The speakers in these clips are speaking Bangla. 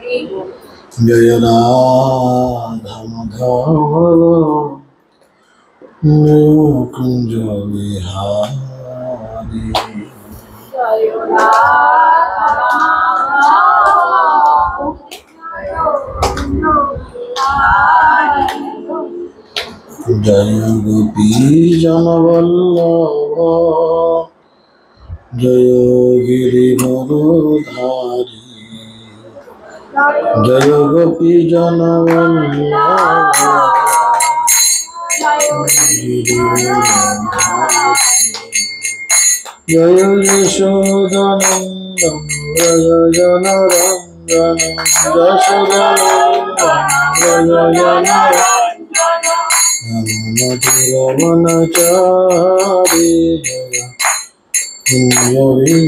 जय राधा माधव जय कुंज बिहारी जय गोपी जन वल्लभ जय गिरिवरधारी जय गोपी जन वल्लभ जय यशोदानंदन जय जनरंजन यशोदानंदन जय जनरंजन जय बिहारी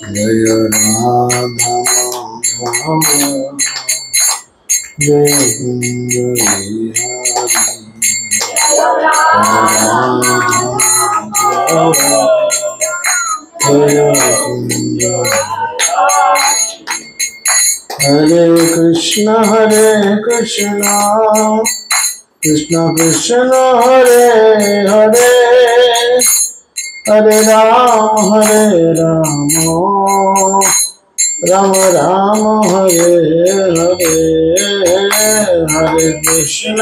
जय राधा माधव जय कुंज बिहारी जय कुंज हरे कृष्ण कृष्ण कृष्ण हरे हरे हरे राम राम राम हरे हरे हरे कृष्ण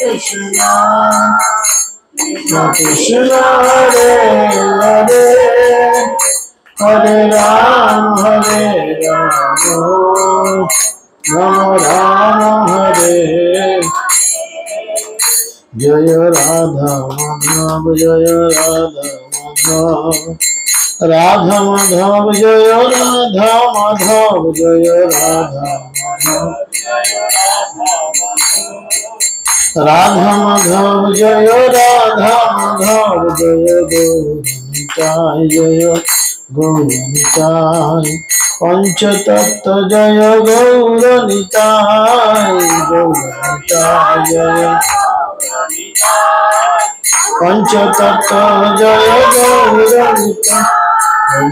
कृष्ण कृष्ण हरे हरे हरे राम राम राम हरे जय राधा माधव जय राधा माधव जय राधा माधव जय राधा माधव जय राधा माधव जय गोविंदाय जय गौरनिताय पंचतत्व जय गौरनिताय जय पंचतत्व जय गौरनिताय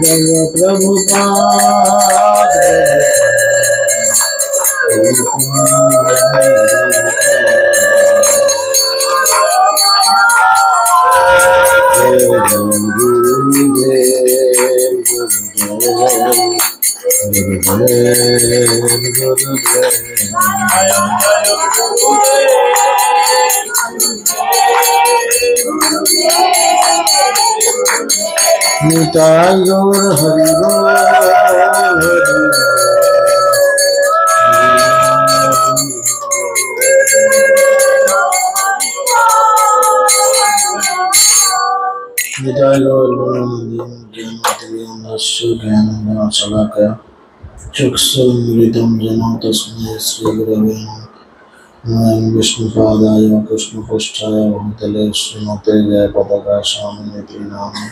जय प्रभुपाद निताय गौर हरि निताय गौर ज्ञानशलाकया चक्षुर्मृतं जन तस्मै श्रीगुरवे नमः विष्णुपादाय कृष्णपृष्ठाय भूतले श्रीमते जयपताकाशामिनीति नामे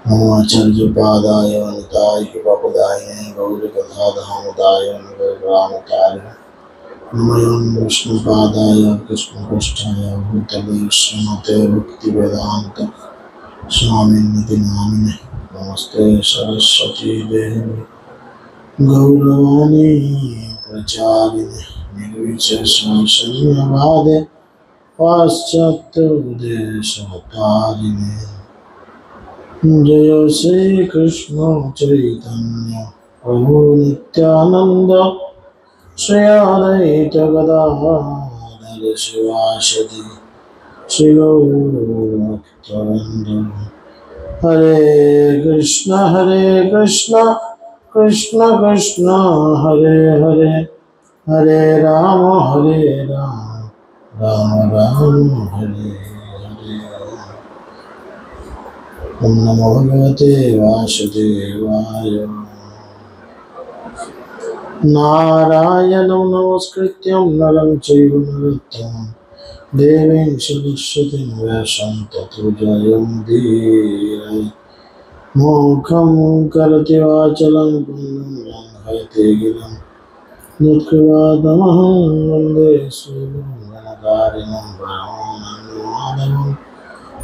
नमाचार्यपादाय निताय कृपापदाय गौरकथाधामदाय नमः नमः विष्णुपादाय कृष्णपृष्ठाय भूतले श्रीमते भक्तिवेदान्त स्वामिनिति नामिने नमस्ते सरस्वती देवी गौरवाणी प्रचारिणे निर्विशेषशून्यवादे पाश्चात्यदेशतारिणे जय श्री कृष्ण चैतन्य प्रभु नित्यानंद श्री अद्वैत गदाधर शिवासदि श्री गौरभक्तवृंद हरे कृष्ण कृष्ण कृष्ण हरे हरे हरे राम राम राम हरे हरे ओम नमो भगवते वासुदेवाय नारायणं नमस्कृत्यं नरं चैव नरोत्तमं देवीं सरस्वतीं व्यासं ततो जयमुदीरये मोक्षं करोति वाचालं पुण्यं लङ्घयते गिरिं यत्कृपातमहं वन्दे श्रीगुरुं गणकारिणं परमानन्दमाधवं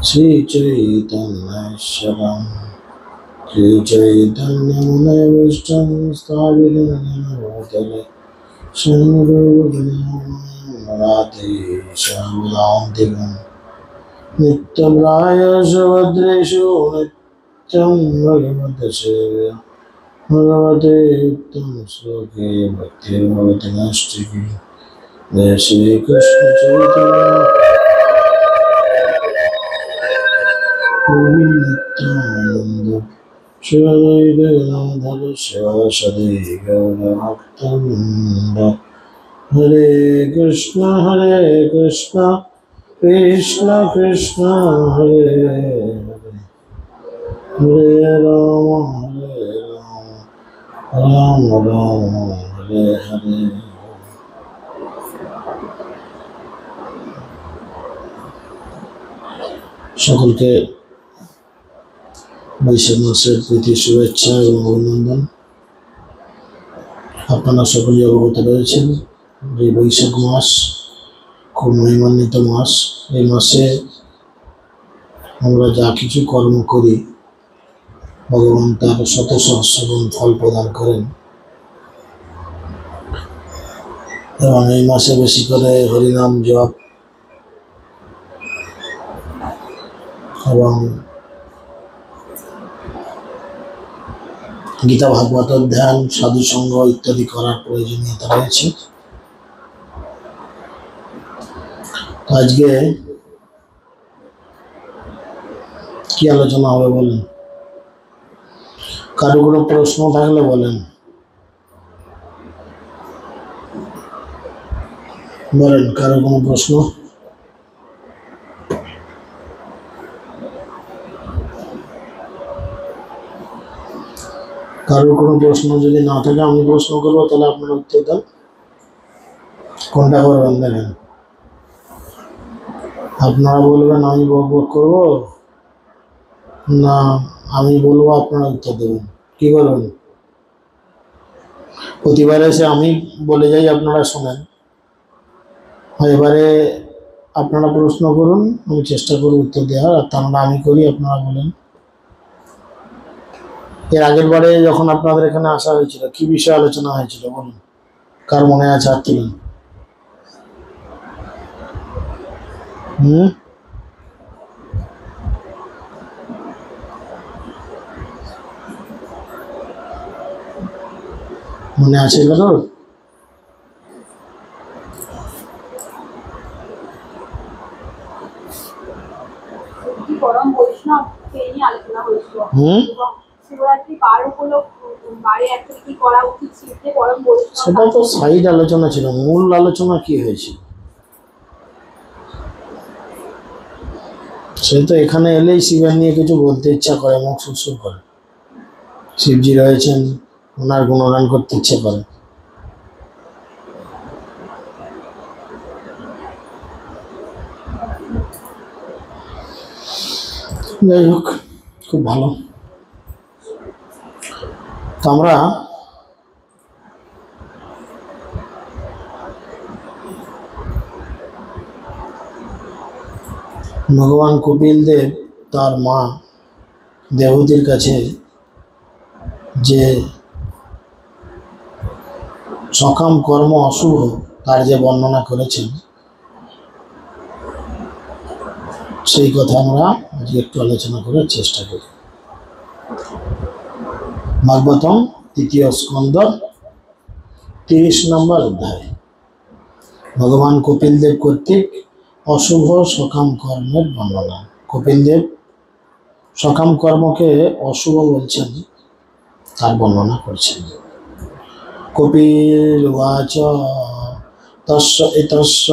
শ্রী চৈতন্যেশ্বরম শ্রী চৈতন্যমনবিষ্টং স্থাপিতং ভূতলে রাধেশ্যামলান্তিকম নিত্যপ্রায় সুভদ্রেষু নিত্যং ভগবত সেব্য भगवते उत्तम श्लोके भक्तिर्भवति नष्टिकी जय श्री कृष्ण चैतन्य नित्यानंद शिव गदाधर शिवासदि गौरभक्तवृंद हरे कृष्ण कृष्ण कृष्ण हरे हरे हरे राम राम राम हरे हरे। সকলকে বৈশাখ মাসের প্রীতি শুভেচ্ছা এবং অভিনন্দন। আপনারা সকলেই অবগত রয়েছেন যে বৈশাখ মাস খুব মহিমান্বিত মাস। এই মাসে আমরা যা কিছু কর্ম করি ভগবান তার শত সহস্র গুণ ফল প্রদান করেন এবং এই মাসে বেশি করে হরিনাম জপ এবং গীতা ভাগবত ধ্যান সাধু সঙ্গ ইত্যাদি করার প্রয়োজনীয়তা রয়েছে। আজকে কি আলোচনা হবে বলেন? কারো কোনো প্রশ্ন থাকলে বলেন, বলেন কারো কোনো প্রশ্ন? কারোর কোনো প্রশ্ন যদি না থাকে আমি প্রশ্ন করবো, তাহলে আপনারা উত্তর দেন। কোনটা করবেন দেখেন? আপনারা বলবেন আমি বক বক করবো, না আমি বলবো আপনারা উত্তর দেবেন? কি করবেন? প্রতিবার এসে আমি বলে যাই, আপনারা শোনেন, এবারে আপনারা প্রশ্ন করুন, আমি চেষ্টা করব উত্তর দেওয়ার, আর তার আমি করি আপনারা বলেন। এর আগের বারে যখন আপনাদের এখানে আসা হয়েছিল কি বিষয়ে আলোচনা হয়েছিল বলুন? কার মনে আছে? হাত তুলেন। মনে আছে কারোর? পরম বৈষ্ণবকে নিয়ে আলোচনা হয়েছিল। শিবরাত্রি পার বারে একটা কি করা উচিত শিবকে পরম বৈষ্ণব? সেটা তো সাইড আলোচনা ছিল, মূল আলোচনা কি হয়েছিল সে তো এখানে এলেই শিবের নিয়ে কিছু বলতে ইচ্ছা করে, মুখ সুরসুর করে, শিবজি রয়েছেন, ওনার গুণগান করতে ইচ্ছে করে। যাই হোক, খুব ভালো। তো আমরা ভগবান কপিল দেব তার মা দেবতীর কাছে যে সকাম কর্ম অশুভ তার যে বর্ণনা করেছেন, সেই কথা আমরা আজকে একটু আলোচনা করার চেষ্টা করি। ভাগবতম ৩য় স্কন্ধ ৩০ নম্বর অধ্যায়, ভগবান কপিল দেব কর্তৃক অশুভ সকাম কর্মের বর্ণনা। কপিল দেব সকাম কর্মকে অশুভ বলছেন, তার বর্ণনা করছেন। কপিল উবাচ তস্য এতস্য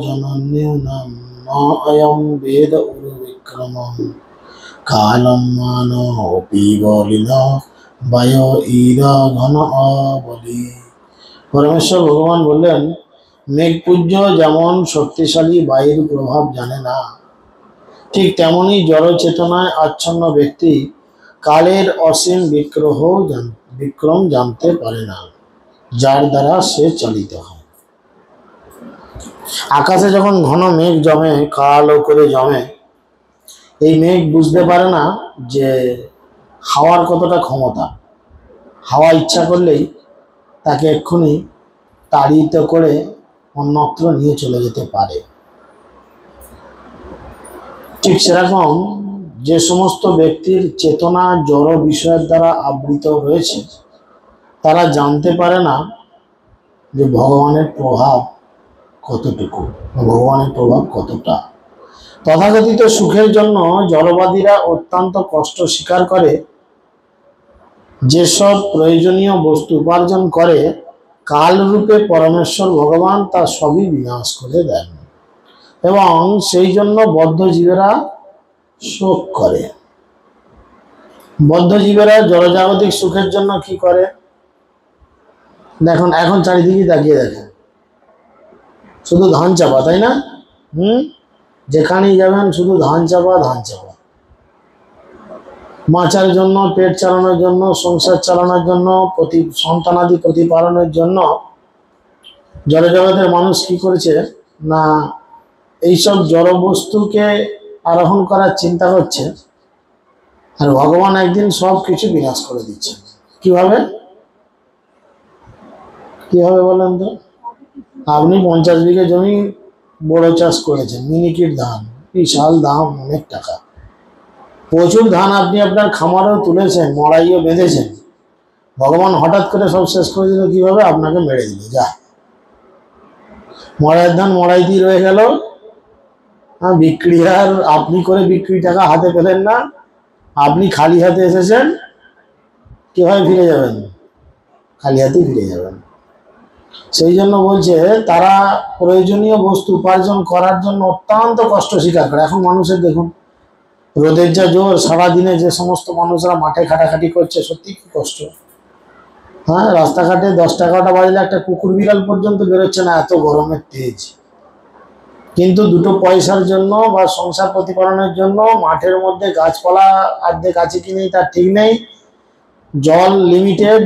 জনন্যূনাম ন অয়ং বেদ উরুবিক্রমং কালম মানপি বলিন বায় ঈদ ঘন অবলি। পরমেশ্বর ভগবান বললেন, মেঘপুঞ্জ যেমন শক্তিশালী বায়ুর প্রভাব জানে না, ঠিক তেমনি জড় চেতনায় আচ্ছন্ন ব্যক্তি কালের অসীম বিক্রম জানতে পারে না, যার দ্বারা সে চালিত হয়। আকাশে যখন ঘন মেঘ জমে, কালো করে জমে, এই মেঘ বুঝতে পারে না যে হাওয়ার কতটা ক্ষমতা। হাওয়া ইচ্ছা করলেই তাকে এক্ষুনি তাড়িত করে অন্যত্র নিয়ে চলে যেতে পারে। ঠিক সেরকম যে সমস্ত ব্যক্তির চেতনা জড় বিষয়ের দ্বারা আবৃত রয়েছে, তারা জানতে পারে না যে ভগবানের প্রভাব কতটুকু, ভগবানের প্রভাব কতটা। তথাকথিত সুখের জন্য জড়বাদীরা অত্যন্ত কষ্ট স্বীকার করে। যেসব প্রয়োজনীয় বস্তু উপার্জন করে, কালরূপে পরমেশ্বর ভগবান তা সবই বিনাশ করে দেন, এবং সেই জন্য বদ্ধজীবেরা শোক করে। বদ্ধজীবেরা জড়জাগতিক সুখের জন্য কি করে দেখুন, এখন চারিদিকে তাকিয়ে দেখেন, শুধু ধান চাপা, তাই না? যেখানেই যাবেন শুধু ধান চাপা, ধান চাপা। বাঁচার জন্য, পেট চালানোর জন্য, সংসার চালানোর জন্য, সন্তানাদি প্রতিপালনের জন্য জড়জগতের মানুষ কি করেছে না, এইসব জড় বস্তুকে আরোহণ করার চিন্তা করছে। আর ভগবান একদিন সব কিছু বিনাশ করে দিচ্ছে। কিভাবে কিভাবে বলেন তো? আপনি 50 বিঘে জমি বড় চাষ করেছেন, মিনিকিট ধান, বিশাল দাম, অনেক টাকা, প্রচুর ধান আপনি আপনার খামারেও তুলেছেন, মড়াইও বেঁধেছেন। ভগবান হঠাৎ করে সব শেষ করে দিল। কিভাবে? আপনাকে মেরে দিল। যা, মড়াইয়ের ধান মড়াইতেই রয়ে গেল, বিক্রি আর আপনি করে বিক্রি টাকা হাতে পেলেন না, আপনি খালি হাতে এসেছেন। কিভাবে ফিরে যাবেন? খালি হাতেই ফিরে যাবেন। সেই জন্য বলছে তারা প্রয়োজনীয় বস্তু উপার্জন করার জন্য অত্যন্ত কষ্ট স্বীকার করে। এখন মানুষের দেখুন, রোদের যা জোর, সারাদিনে যে সমস্ত মানুষরা মাঠে খাটাখাটি করছে, সত্যি কি কষ্ট। হ্যাঁ, রাস্তাঘাটে 10টা 11টা বাজলে একটা কুকুর বিড়াল পর্যন্ত বেরোচ্ছে না, এত গরমের তেজ। কিন্তু দুটো পয়সার জন্য বা সংসার প্রতিপালনের জন্য মাঠের মধ্যে গাছপালা অর্ধেক আছে কি নেই তার ঠিক নেই, জল লিমিটেড,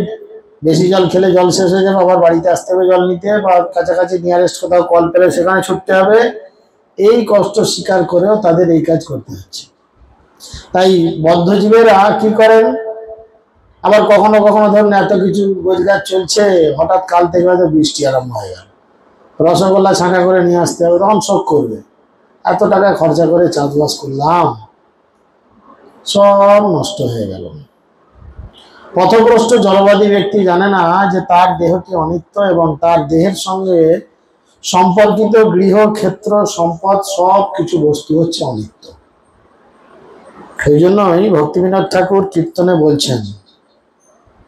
বেশি জল খেলে জল শেষ হয়ে যাবে, আবার বাড়িতে আসতে হবে জল নিতে, বা কাছাকাছি নিয়ারেস্ট কোথাও কল পেলে সেখানে ছুটতে হবে। এই কষ্ট স্বীকার করেও তাদের এই কাজ করতে হচ্ছে। তাই বদ্ধজীবেরা কি করেন, আবার কখনো কখনো ধরুন এত কিছু রোজগার চলছে, হঠাৎ কাল থেকে হয়তো বৃষ্টি আরম্ভ হয়ে গেল, রসগোল্লা ছাঁকা করে নিয়ে আসতে হবে, তখন শোক করবে। এত টাকা খরচা করে চাষবাস করলাম, সব নষ্ট হয়ে গেল। পথভ্রষ্ট জড়বাদী ব্যক্তি জানে না যে তার দেহটি অনিত্য এবং তার দেহের সঙ্গে সম্পর্কিত গৃহ, ক্ষেত্র, সম্পদ সব কিছু বস্তু হচ্ছে অনিত্য। সেই জন্যই ভক্তিবিনোদ ঠাকুর কীর্তনে বলছেন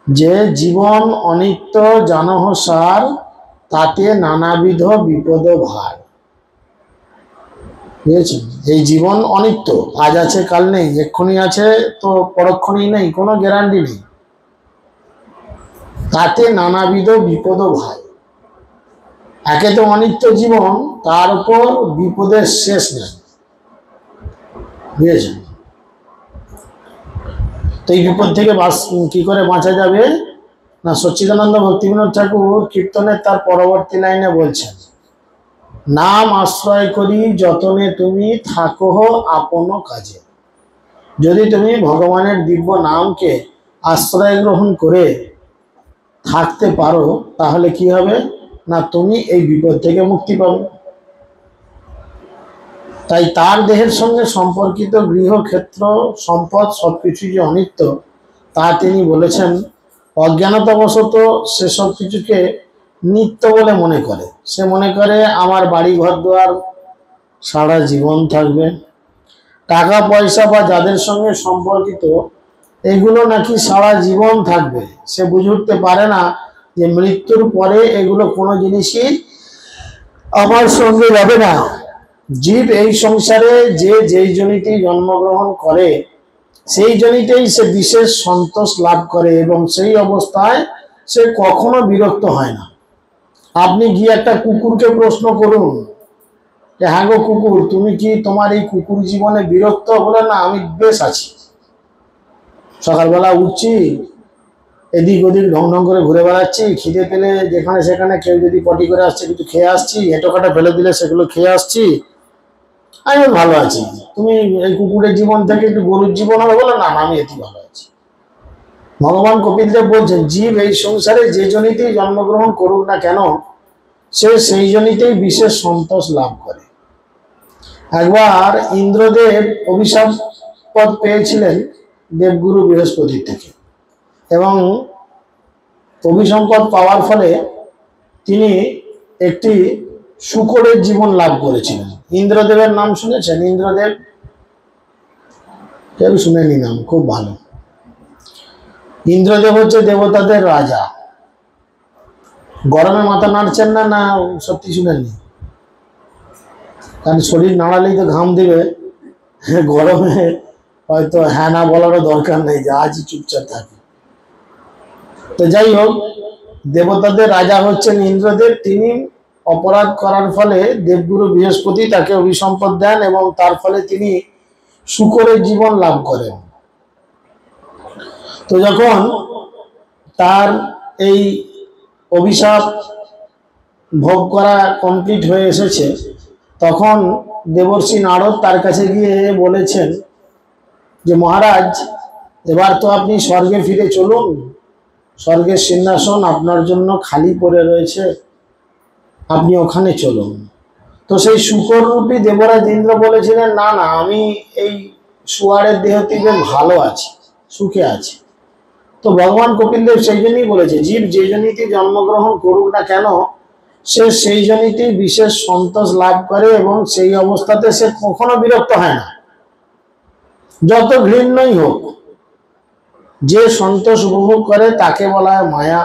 যে জীবন অনিত্য জানহ সার, তাতে নানাবিধ বিপদ ভার। বুঝেছেন? এই জীবন অনিত্য, আজ আছে কাল নেই, এক্ষুনি আছে তো পরক্ষণেই নেই, কোনো গ্যারান্টি নেই। তাতে নানাবিধ বিপদ ভার। একে তো অনিত্য জীবন, তার উপর বিপদের শেষ নেই। বুঝেছেন? তো এই বিপদ থেকে কি করে বাঁচা যাবে না, সচ্চিদানন্দ ভক্তিবিনোদ ঠাকুর কীর্তনের তার পরবর্তী লাইনে বলছেন, নাম আশ্রয় করি যতনে তুমি থাকো আপন কাজে। যদি তুমি ভগবানের দিব্য নামকে আশ্রয় গ্রহণ করে থাকতে পারো, তাহলে কি হবে না, তুমি এই বিপদ থেকে মুক্তি পাবে। তাই তার দেহের সঙ্গে সম্পর্কিত গৃহ, ক্ষেত্র, সম্পদ সবকিছু যে অনিত্য, তা তিনি বলেছেন অজ্ঞানতাবশত সে সব কিছুকে নিত্য বলে মনে করে। সে মনে করে আমার বাড়ি ঘর দুয়ার সারা জীবন থাকবে, টাকা পয়সা বা যাদের সঙ্গে সম্পর্কিত এগুলো নাকি সারা জীবন থাকবে। সে বুঝে উঠতে পারে না যে মৃত্যুর পরে এগুলো কোনো জিনিসই আমার সঙ্গে যাবে না। জীব এই সংসারে যে যেই জনিতেই জন্মগ্রহণ করে, সেই জনিতেই সে বিশেষ সন্তোষ লাভ করে এবং সেই অবস্থায় সে কখনো বিরক্ত হয় না। আপনি গিয়ে একটা কুকুরকে প্রশ্ন করুন যে হ্যাঁ গো কুকুর, তুমি কি তোমার এই কুকুর জীবনে বিরক্ত? বলে না, আমি বেশ আছি। সকালবেলা উঠছি, এদিক ওদিক ঢং ঢং করে ঘুরে বেড়াচ্ছি, খিদে পেলে যেখানে সেখানে কেউ যদি পটি করে আসছে কিছু খেয়ে আসছি, এঁটো কাটা ফেলে দিলে সেগুলো খেয়ে আসছি, আমি ভালো আছি। তুমি এই কুকুরের জীবন থেকে একটু গরুর জীবন হবে, বলে না আমি এটি ভালো আছি। ভগবান কপিল দেব বলছেন, জীব এই সংসারে যে জনিতেই জন্মগ্রহণ করুক না কেন, সে সেই জনিতেই বিশেষ সন্তোষ লাভ করে। একবার ইন্দ্রদেব অভিশাপ পদ পেয়েছিলেন দেবগুরু বৃহস্পতির থেকে, এবং অভিসম্পদ পাওয়ার ফলে তিনি একটি শূকরের জীবন লাভ করেছিলেন। ইন্দ্রদেবের নাম শুনেছেন? ইন্দ্রদেব কেউ শুনেনি নাম, খুব ভালো। ইন্দ্রদেব হচ্ছে দেবতাদের রাজা। গরমে মাথা নাড়ছেন না? না সত্যি শুনেননি? কারণ শরীর নাড়ালেই তো ঘাম দিবে, গরমে হয়তো হ্যাঁ না বলারও দরকার নেই, যে আজই চুপচাপ থাকি। তো যাই হোক, দেবতাদের রাজা হচ্ছেন ইন্দ্রদেব। তিনি অপরাধ করার ফলে দেবগুরু বৃহস্পতি তাকে অভিসম্পদ দেন, এবং তার ফলে তিনি শূকরের জীবন লাভ করেন। তো যখন তার এই অভিশাপ ভোগ করা কমপ্লিট হয়ে এসেছে, তখন দেবর্ষি নারদ তার কাছে গিয়ে বলেছেন যে মহারাজ, এবার তো আপনি স্বর্গে ফিরে চলুন, স্বর্গের সিংহাসন আপনার জন্য খালি পড়ে রয়েছে, আপনি ওখানে চলুন। তো সেই শূকর রূপী দেবরাজ ইন্দ্র বলেছিলেন, না না, আমি এই শুয়ারের দেহতে বেশ ভালো আছি, সুখে আছি। তো ভগবান কপিল দেব সেই জন্যই বলেছে, জীব যে জনিতে জন্মগ্রহণ করুক না কেন, সে সেই জনিতেই বিশেষ সন্তোষ লাভ করে, এবং সেই অবস্থাতে সে কখনো বিরক্ত হয় না, যত ঘৃণ্যই হোক। যে সন্তোষ উপভোগ করে তাকে বলা হয় মায়া।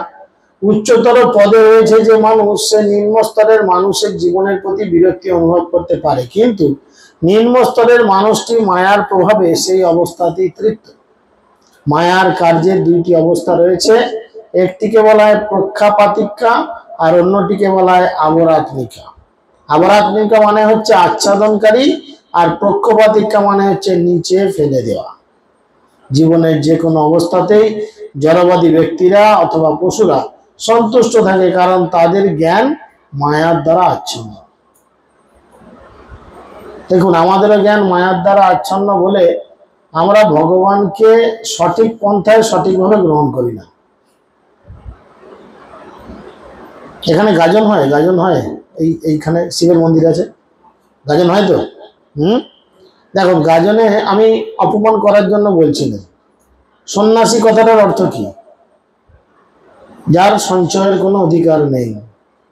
উচ্চতর পদে রয়েছে যে মানুষ, সে নিম্ন স্তরের মানুষের জীবনের প্রতি বিরক্তি অনুভব করতে পারে, কিন্তু নিম্ন স্তরের মানুষটি মায়ার প্রভাবে সেই অবস্থাতেই তৃপ্ত। মায়ার কার্যের দুইটি অবস্থা রয়েছে, একটিকে বলা হয় প্রক্ষাপাতিকা, আর অন্যটিকে বলা হয় আবরাত্মিকা। আবরাত্মিকা মানে হচ্ছে আচ্ছাদনকারী, আর প্রক্ষাপাতিকা মানে হচ্ছে নিচে ফেলে দেওয়া। জীবনের যে কোনো অবস্থাতেই জড়বাদী ব্যক্তিরা অথবা পশুরা সন্তুষ্ট থাকে, কারণ তাদের জ্ঞান মায়ার দ্বারা আচ্ছন্ন। দেখুন, আমাদেরও জ্ঞান মায়ার দ্বারা আচ্ছন্ন বলে আমরা ভগবানকে সঠিক পন্থায় সঠিকভাবে গ্রহণ করি না। এখানে গাজন হয়, গাজন হয়, এইখানে শিবের মন্দির আছে, গাজন হয় তো। দেখো, গাজনে আমি অপমান করার জন্য বলছি না। সন্ন্যাসী কথাটার অর্থ কি? যার সঞ্চয়ের কোনো অধিকার নেই।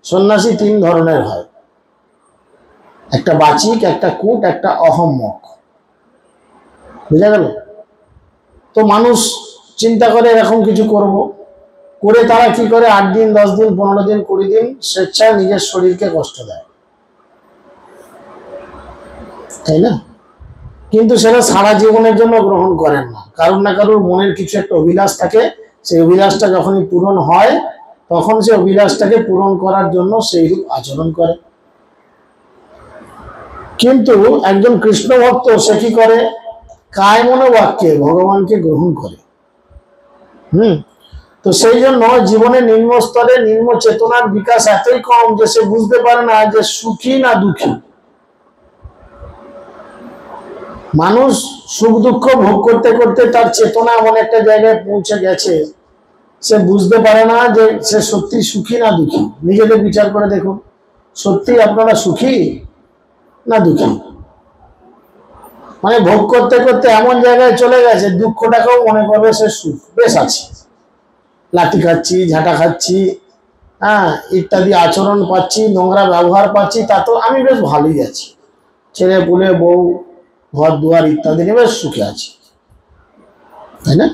সন্ন্যাসী তিন ধরনের হয়, একটা বাচিক, একটা কূট, একটা অহম্মক। বুঝা গেল? তো মানুষ চিন্তা করে এরকম কিছু করব, করে তারা কি করে 8 দিন, 10 দিন, 15 দিন, 20 দিন স্বেচ্ছায় নিজের শরীরকে কষ্ট দেয়, তাই না? কিন্তু সেটা সারা জীবনের জন্য গ্রহণ করেন না। কারুর না কারুর মনের কিছু একটা অভিলাষ থাকে, সেই অভিলাষটা যখনই পূরণ হয়, তখন সে অভিলাষটাকে পূরণ করার জন্য সেই রূপ আচরণ করে। কিন্তু একজন কৃষ্ণ ভক্ত সে কি করে? কায় মনো বাক্যে ভগবানকে গ্রহণ করে। তো সেই জন্য জীবনের নিম্ন স্তরে নিম্ন চেতনার বিকাশ এতই কম যে সে বুঝতে পারে না যে সুখী না দুঃখী। মানুষ সুখ দুঃখ ভোগ করতে করতে তার চেতনা এমন একটা জায়গায় পৌঁছে গেছে, সে বুঝতে পারে না যে সে সত্যি সুখী না দুঃখী। নিজেদের বিচার করে দেখুন, সত্যি আপনারা সুখী না দুঃখী? মানে ভোগ করতে করতে এমন জায়গায় চলে গেছে, দুঃখটাকেও মনে করবে সে সুখ, বেশ আছে, লাঠি খাচ্ছি, ঝাঁটা খাচ্ছি, ইত্যাদি আচরণ পাচ্ছি, নোংরা ব্যবহার পাচ্ছি, তা তো আমি বেশ ভালোই আছি, ছেলে পুলে বউ ঘর দুয়ার ইত্যাদি নিয়ে বেশ সুখে আছি, তাই না?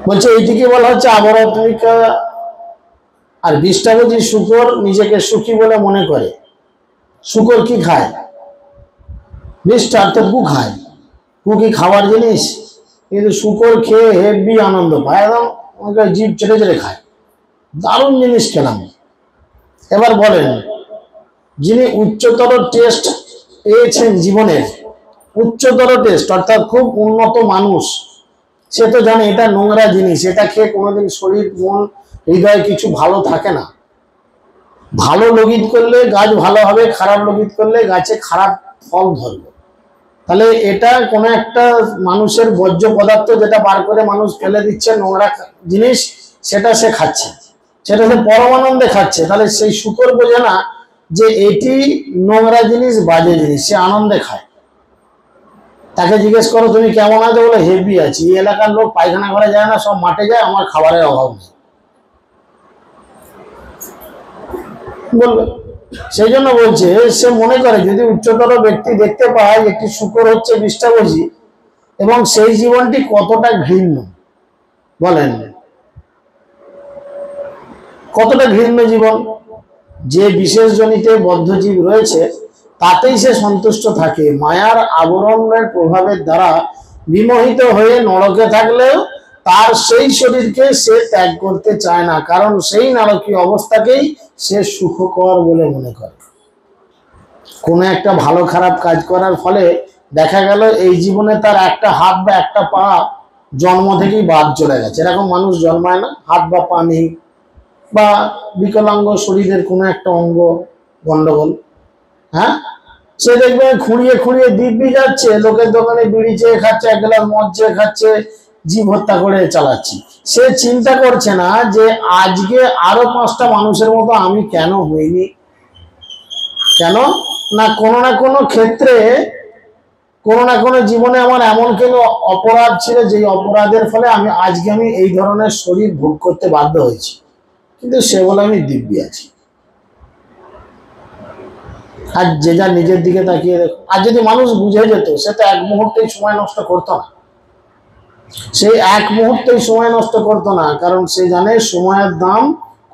বলছে এইটিকে বলা হচ্ছে আবরাত্মিকা। আর বিষ্টাবুজি শূকর নিজেকে সুখী বলে মনে করে। শূকর কি খায়? বিষ্টা অর্থাৎ গু খায়। গু কি খাওয়ার জিনিস? কিন্তু শূকর খেয়ে হেভি আনন্দ পায়, একদম জিভ চেটে চেটে খায়, দারুণ জিনিস খেলাম। এবার বলেন, যিনি উচ্চতর টেস্ট পেয়েছেন জীবনের, উচ্চতর টেস্ট অর্থাৎ খুব উন্নত মানুষ, সে তো জানে এটা নোংরা জিনিস, এটা খেয়ে কোনোদিন শরীর মন হৃদয়ে কিছু ভালো থাকে না। ভালো লোগিত করলে গাছ ভালো হবে, খারাপ লোগিত করলে গাছে খারাপ ফল ধরবে। তাহলে এটা কোনো একটা মানুষের বর্জ্য পদার্থ যেটা বার করে মানুষ ফেলে দিচ্ছে, নোংরা জিনিস, সেটা সে খাচ্ছে, সেটা সে পরমানন্দে খাচ্ছে। তাহলে সেই শুকর বোঝে না যে এটি নোংরা জিনিস, বাজে জিনিস, সে আনন্দে খায়। তাকে জিজ্ঞেস করো তুমি কেমন আছো, বলে হেভি আছি, এই এলাকার লোক পায়খানা ঘরে যায় না, সব মাঠে যায়, আমার খাবারের অভাব নেই বলবে। সেই জন্য বলছে, সে মনে করে যদি উচ্চতর ব্যক্তি দেখতে পায় একটি শুকর হচ্ছে বিষ্ঠাভোজী এবং সেই জীবনটি কতটা ঘৃণ্য, বলেন কতটা ঘৃণ্য জীবন, যে বিশেষ জনিতে বদ্ধজীব রয়েছে তাতেই সে সন্তুষ্ট থাকে, মায়ার আবরণের প্রভাবের দ্বারা বিমোহিত হয়ে নরকে থাকলেও তার সেই শরীরকে সে ত্যাগ করতে চায় না, কারণ সেই নারকীয় অবস্থাকেই সে সুখকর বলে মনে করে। কোনো একটা ভালো খারাপ কাজ করার ফলে দেখা গেল এই জীবনে তার একটা হাত বা একটা পা জন্ম থেকেই বাদ চলে গেছে। এরকম মানুষ জন্মায় না, হাত বা পা নেই, বা বিকলাঙ্গ শরীরের কোনো একটা অঙ্গ গন্ডগোল, হ্যাঁ, সে দেখবে খুঁড়িয়ে খুঁড়িয়ে দিব্যি যাচ্ছে, লোকের দোকানে বিড়ি চেয়ে খাচ্ছে, এক গ্লাস মদ চেয়ে খাচ্ছে, জীব হত্যা করে চালাচ্ছি। সে চিন্তা করছে না যে আজকে আরো 5টা মানুষের মতো আমি কেন হইনি, কেন না কোনো না কোনো ক্ষেত্রে, কোনো না কোনো জীবনে আমার এমন কেন অপরাধ ছিল, যে অপরাধের ফলে আজকে আমি এই ধরনের শরীর ভোগ করতে বাধ্য হয়েছি, কিন্তু সে বলে আমি দিব্যি আছি। আর যে যা নিজের দিকে তাকিয়ে দেখো। আর যদি মানুষ বুঝে যেত, সে তো এক মুহূর্তেই সময় নষ্ট করতো না, সেই এক মুহূর্তেই সময় নষ্ট করতো না, কারণ সে জানে সময়ের দাম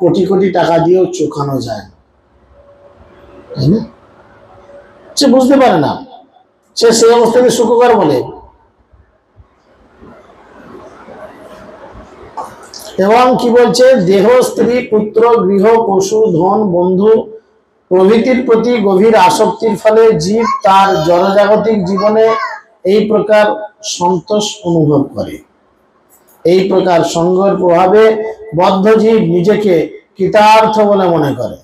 কোটি কোটি টাকা দিয়েও চোখানো যায় না, তাই না? সে বুঝতে পারে না, সে সেই অবস্থাকে সুখকর বলে। এবং কি বলছে, দেহ, স্ত্রী, পুত্র, গৃহ, পশু, ধন, বন্ধু প্রভৃতির প্রতি গভীর আসক্তির ফলে জীব তার জড়জাগতিক জীবনে এই প্রকার সন্তোষ অনুভব করে। এই প্রকার সঙ্গের প্রভাবে বদ্ধ জীব নিজেকে কৃতার্থ বলে মনে করে।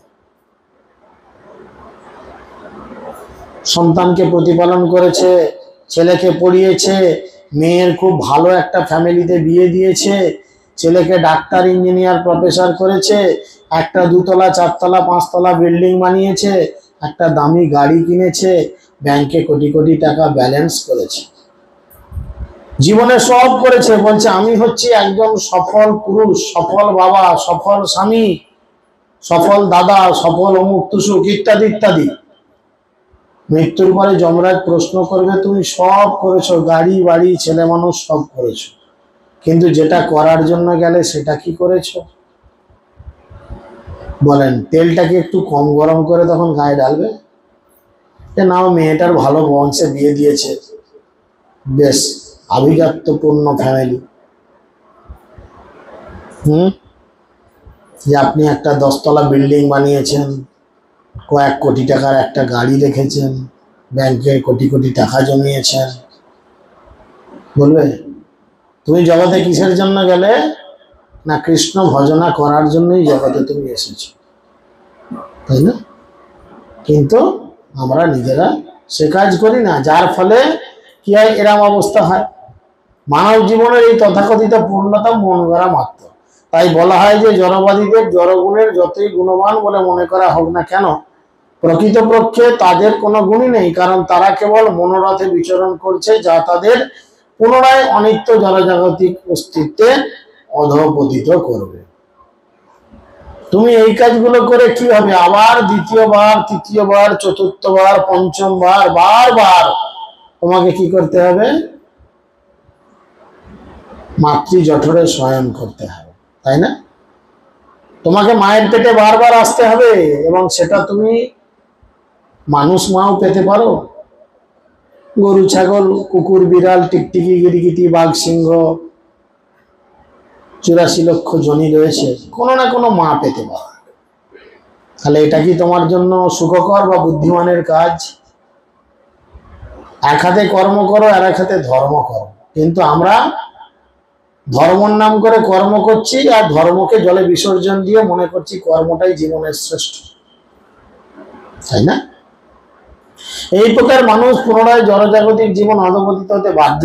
সন্তানকে প্রতিপালন করেছে, ছেলেকে পড়িয়েছে, মেয়ের খুব ভালো একটা ফ্যামিলিতে বিয়ে দিয়েছে, ছেলেকে ডাক্তার, ইঞ্জিনিয়ার, প্রফেসর করেছে, একটা 2তলা 4তলা 5তলা বিল্ডিং বানিয়েছে, একটা দামি গাড়ি কিনেছে, ব্যাংকে কোটি কোটি টাকা ব্যালেন্স করেছে, জীবনে সব করেছে, বলছে আমি হচ্ছি একজন সফল পুরুষ, সফল বাবা, সফল স্বামী, সফল দাদা, সফল অমুক তুসুক ইত্যাদি ইত্যাদি। মৃত্যুর পরে যমরাজ প্রশ্ন করবে, তুমি সব করেছো, গাড়ি বাড়ি ছেলে মানুষ সব করেছো, কিন্তু যেটা করার জন্য গেলে সেটা কি করেছো? বলেন, তেলটাকে একটু কম গরম করে তখন গায়ে ঢালবে, যে না মেয়েটার ভালো বংশে বিয়ে দিয়েছে, বেশ আভিজাত্যপূর্ণ ফ্যামিলি, যে আপনি একটা 10তলা বিল্ডিং বানিয়েছেন, কয়েক কোটি টাকার একটা গাড়ি রেখেছেন, ব্যাংকে কোটি কোটি টাকা জমিয়েছেন, বলবে তুমি জগতে কিসের জন্য গেলে? না কৃষ্ণ ভজনা করার জন্যই জগতে তুমি এসেছো, তাই না? কিন্তু আমরা নিজেরা সে কাজ করি না, যার ফলে কি হয়, এরম অবস্থা হয়। মানব জীবনের এই তথাকথিত পূর্ণতা মন গড়া মাত্র। তাই বলা হয় যে জড়বাদীদের জড়গুণের যতই গুণবান বলে মনে করা হোক না কেন, প্রকৃতপক্ষে তাদের কোনো গুণই নেই, কারণ তারা কেবল মনোরথে বিচরণ করছে, যা তাদের পুনরায় অনিত্য জড়জাগতিক অস্তিত্বে অধঃপতিত করবে। তুমি এই কাজগুলো করে কি হবে, আবার দ্বিতীয়বার, তৃতীয়বার, চতুর্থবার, পঞ্চমবার, বারবার তোমাকে কি করতে হবে? মাতৃ জঠরে শয়ন করতে হবে, তাই না? তোমাকে মায়ের পেটে বারবার আসতে হবে, এবং সেটা তুমি মানুষ মাও পেতে পারো, গরু, ছাগল, কুকুর, বিড়াল, টিকটিকি, গিরগিটি, বাঘ, সিংহ, 84 লক্ষ জনি রয়েছে, কোনো না কোনো মা পেতে পারো। তাহলে এটা কি তোমার জন্য সুখকর বা বুদ্ধিমানের কাজ? এক হাতে কর্ম করো, আর এক হাতে ধর্ম করো, কিন্তু আমরা ধর্মর নাম করে কর্ম করছি, আর ধর্মকে জলে বিসর্জন দিয়ে মনে করছি কর্মটাই জীবনের শ্রেষ্ঠ। তাই না? এই প্রকার মানুষ পুনরায় জড়জাগতিক জীবন অধপতিত হতে বাধ্য।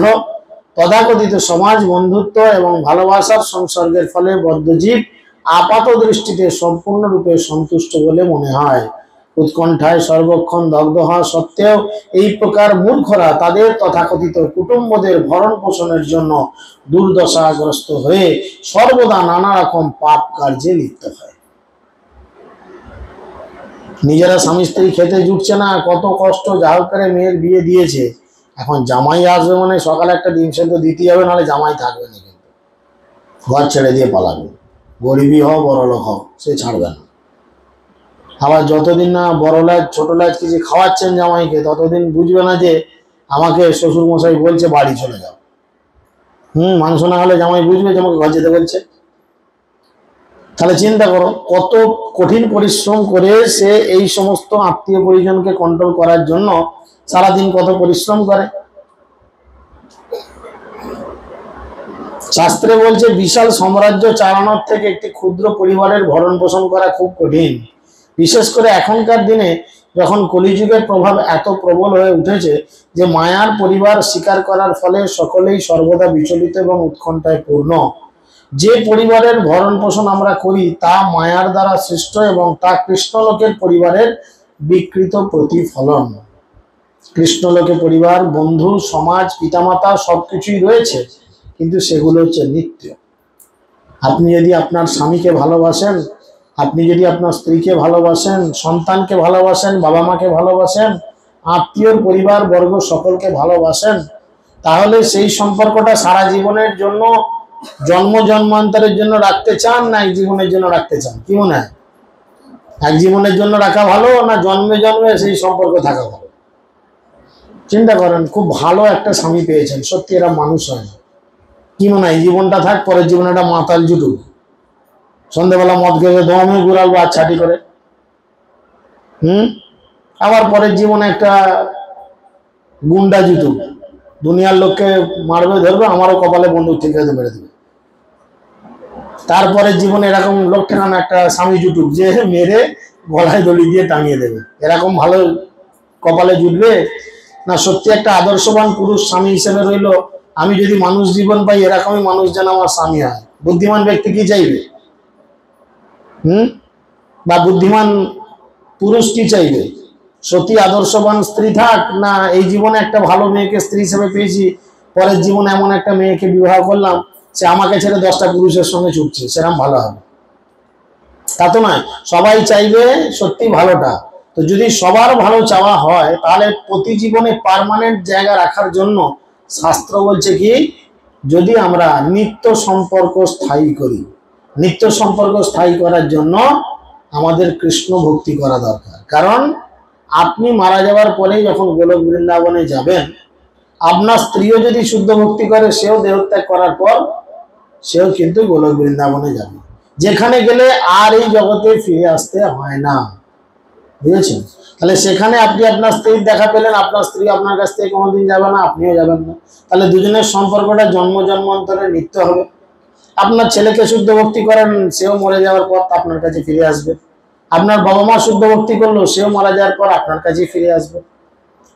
তথাকথিত সমাজ, বন্ধুত্ব এবং ভালোবাসার সংসর্গের ফলে বদ্ধজীব আপাত দৃষ্টিতে সম্পূর্ণরূপে সন্তুষ্ট বলে মনে হয়। উৎকণ্ঠায় সর্বক্ষণ দগ্ধ হওয়া সত্ত্বেও এই প্রকার মূর্খরা তাদের তথাকথিত কুটুম্বদের ভরণ পোষণের জন্য দুর্দশাগ্রস্ত হয়ে সর্বদা নানা রকম পাপ কার্যে লিপ্ত হয়। নিজেরা স্বামী স্ত্রী খেতে জুটছে না, কত কষ্ট যা হোক করে মেয়ের বিয়ে দিয়েছে, এখন জামাই আসবে মানে সকালে একটা ডিম সেদ্ধ দিতেই হবে, নাহলে জামাই থাকবে না, কিন্তু ঘর ছেড়ে দিয়ে পালাবে। গরিবই হও বড় লোক হও, সে ছাড়বে না। আবার যতদিন না বড় লাজ ছোট লাজ কিছু খাওয়াচ্ছেন জামাইকে, ততদিন বুঝবে না যে আমাকে শ্বশুর মশাই বলছে বাড়ি চলে যাও। মাংস না হলে জামাই বুঝবে যে আমাকে ঘর যেতে বলছে। তাহলে চিন্তা করো কত কঠিন পরিশ্রম করে সে এই সমস্ত আত্মীয় পরিজনকে কন্ট্রোল করার জন্য সারাদিন কত পরিশ্রম করে। শাস্ত্রে বলছে বিশাল সাম্রাজ্য চালানোর থেকে একটি ক্ষুদ্র পরিবারের ভরণ পোষণ করা খুব কঠিন। বিশেষ করে এখনকার দিনে যখন কলিযুগের প্রভাব এত প্রবল হয়ে উঠেছে যে মায়ার পরিবার স্বীকার করার ফলে সকলেই সর্বদা বিচলিত এবং উৎকণ্ঠায় পূর্ণ। যে পরিবারের ভরণ পোষণ আমরা করি তা মায়ার দ্বারা সৃষ্ট এবং তা কৃষ্ণলোকের পরিবারের বিকৃত প্রতিফলন। কৃষ্ণলোকে পরিবার, বন্ধু, সমাজ, পিতামাতা সবকিছুই রয়েছে, কিন্তু সেগুলো হচ্ছে নিত্য। আপনি যদি আপনার স্বামীকে ভালোবাসেন, আপনি যদি আপনার স্ত্রীকে ভালোবাসেন, সন্তানকে ভালোবাসেন, বাবা মাকে ভালোবাসেন, আত্মীয় পরিবার বর্গ সকলকে ভালোবাসেন, তাহলে সেই সম্পর্কটা সারা জীবনের জন্য, জন্ম জন্মান্তরের জন্য রাখতে চান না এক জীবনের জন্য রাখতে চান? কি মনে হয়, এক জীবনের জন্য রাখা ভালো না জন্মে জন্মে সেই সম্পর্ক থাকা ভালো? চিন্তা করেন, খুব ভালো একটা স্বামী পেয়েছেন, সত্যি এরা মানুষ হয় না। কি মনে হয় জীবনটা থাক, পরের জীবনে একটা মাতাল জুটুক, সন্ধ্যেবেলা মদ খেয়ে দমে ঘুরালবো আর ছাটি করে, আবার পরের জীবনে একটা গুন্ডা জুটুক, দুনিয়ার লোককে মারবে ধরবে, আমারও কপালে বন্দুক ঠিক আছে মেরে দেবে। তারপরে জীবনে এরকম লোক ঠেকানো একটা স্বামী জুটুক যে মেরে গলায় দড়ি দিয়ে টাঙিয়ে দেবে। এরকম ভালো কপালে জুটবে না? সত্যি একটা আদর্শবান পুরুষ স্বামী হিসেবে রইল, আমি যদি মানুষ জীবন পাই এরকমই মানুষ যেন আমার স্বামী হয়। বুদ্ধিমান ব্যক্তি কি চাইবে? বা বুদ্ধিমান পুরুষ কি চাইবে? সত্যি আদর্শবান স্ত্রী থাক, না এই জীবনে একটা ভালো মেয়েকে স্ত্রী হিসেবে পেয়েছি, পরের জীবনে এমন একটা মেয়েকে বিবাহ করলাম সে আমাকে ছেড়ে 10টা পুরুষের সঙ্গে ছুটছে, সেরকম ভালো হবে? তা তো নয়। সবাই চাইবে সত্যি ভালোটা। তো যদি সবার ভালো চাওয়া হয় তাহলে প্রতি জীবনে পার্মানেন্ট জায়গা রাখার জন্য শাস্ত্র বলছে কি, যদি আমরা নিত্য সম্পর্ক স্থায়ী করি, নিত্য সম্পর্ক স্থায়ী করার জন্য আমাদের কৃষ্ণ ভক্তি করা দরকার। কারণ আপনি মারা যাওয়ার পরে যখন গোলক বৃন্দাবনে যাবেন, আপনার স্ত্রীও যদি শুদ্ধ ভক্তি করে, সেও দেহত্যাগ করার পর সেও কিন্তু গোলক বৃন্দাবনে যাবে, যেখানে গেলে আর এই জগতে ফিরে আসতে হয় না। বুঝেছেন? তাহলে সেখানে আপনি আপনার স্ত্রীর দেখা পেলেন, আপনার স্ত্রী আপনার কাছ থেকে কোনোদিন যাবে না, আপনিও যাবেন না। তাহলে দুজনের সম্পর্কটা জন্ম জন্মান্তরে নিত্য হবে। আপনার ছেলেকে শুদ্ধ ভক্তি করেন, সেও মরে যাওয়ার পর আপনার কাছে ফিরে আসবে। আপনার বাবা মা শুদ্ধ ভক্তি করলো, সেও মারা যাওয়ার পর আপনার কাছে ফিরে আসবে।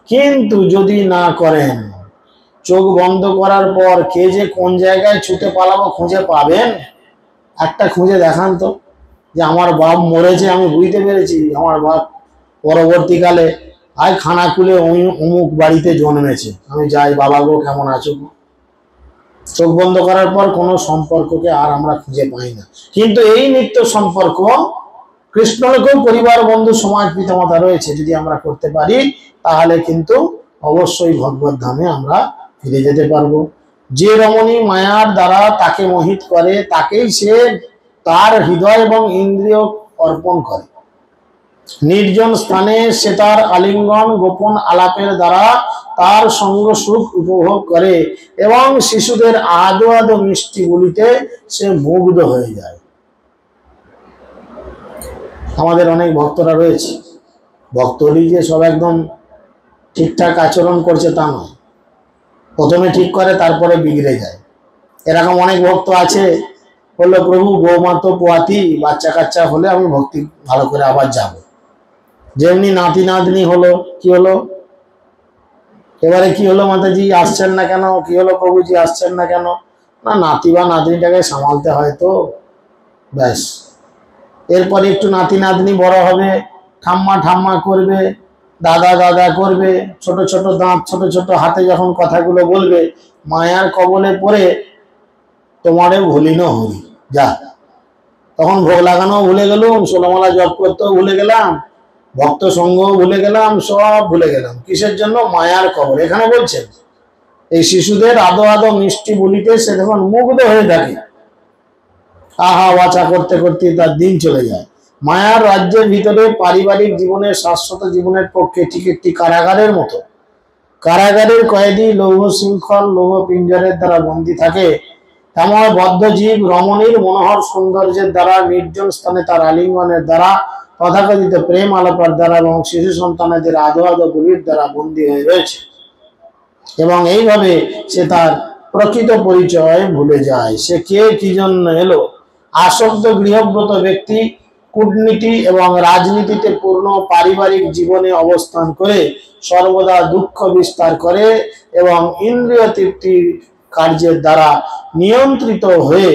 কিন্তু যদি না করেন, চোখ বন্ধ করার পর কে যে কোন জায়গায় ছুটে পালাবো খুঁজে পাবেন? একটা খুঁজে দেখান তো, যে আমার বাপ মরেছে আমি বুঝতে পেরেছি, আমার বাপ পরবর্তীকালে আয় খানা খুলে অমুক বাড়িতে জন্মেছে, আমি যাই, বাবা গো কেমন আছো? চোখ বন্ধ করার পর কোনো সম্পর্ককে আর আমরা খুঁজে পাই না। কিন্তু এই নিত্য সম্পর্ক কৃষ্ণলোকেও পরিবার, বন্ধু, সমাজ, পিতামাতা রয়েছে, যদি আমরা করতে পারি তাহলে কিন্তু অবশ্যই ভগবত ধামে আমরা ফিরে যেতে পারবো। যে রমণী মায়ার দ্বারা তাকে মোহিত করে, তাকেই সে তার হৃদয় এবং ইন্দ্রিয় অর্পণ করে। নির্জন স্থানে সে তার আলিঙ্গন গোপন আলাপের দ্বারা তার সঙ্গ সুখ উপভোগ করে এবং শিশুদের আদো আদো মিষ্টি বলিতে সে মুগ্ধ হয়ে যায়। আমাদের অনেক ভক্তরা রয়েছে, ভক্তরই যে সব একদম ঠিকঠাক আচরণ করছে তা নয়, প্রথমে ঠিক করে তারপরে বিগড়ে যায়। এরকম অনেক ভক্ত আছে, বললো প্রভু গৌমাতো পোয়াতি, বাচ্চা কাচ্চা হলে আমি ভক্তি ভালো করে আবার যাব। যেমনি নাতি নাতনি হলো, কি হলো, এবারে কি হলো মাতাজি আসছেন না কেন, কি হলো প্রভুজি আসছেন না কেন, না নাতি বা নাতনিটাকে সামালতে হয় তো, ব্যাস। এরপরে একটু নাতি নাতনি বড় হবে, ঠাম্মা ঠাম্মা করবে, দাদা দাদা করবে, ছোট ছোট দাঁত, ছোট ছোট হাতে যখন কথাগুলো বলবে, মায়ার কবলে পড়ে তোমারে ভুলিনো হরি যা, তখন ভোগ লাগানো ভুলে গেলাম, ষোলমালা জপ করতেও ভুলে গেলাম, ভক্ত সঙ্গও ভুলে গেলাম, সব ভুলে গেলাম। কিসের জন্য? মায়ার কবর। এখানে বলছেন এই শিশুদের আদো আদো মিষ্টি বলিতে সে যখন মুগ্ধ হয়ে থাকে, আহা বাচা করতে করতে তার দিন চলে যায়। মায়ার রাজ্যের ভিতরে পারিবারিক জীবনের, শাশ্বত জীবনের পক্ষে ঠিক একটি কারাগারের মতো। কারাগারের কয়েদি লৌহ শৃঙ্খল, লৌহ পিঞ্জরের দ্বারা বন্দী থাকে, তেমন বদ্ধ জীব রমণীর মনোহর সৌন্দর্যের দ্বারা, নির্জন স্থানে তার আলিঙ্গনের দ্বারা, তথাকথিত প্রেম আলাপের দ্বারা এবং শিশু সন্তানদের আদো আদো গুলির দ্বারা বন্দী হয়ে রয়েছে, এবং এইভাবে সে তার প্রকৃত পরিচয় ভুলে যায়। সে কে, কি জন্য এলো। আসক্ত গৃহব্রত ব্যক্তি কূটনীতি এবং রাজনীতিতে পূর্ণ পারিবারিক জীবনে অবস্থান করে সর্বদা দুঃখ বিস্তার করে এবং ইন্দ্রিয় তৃপ্তি কার্যের দ্বারা নিয়ন্ত্রিত হয়ে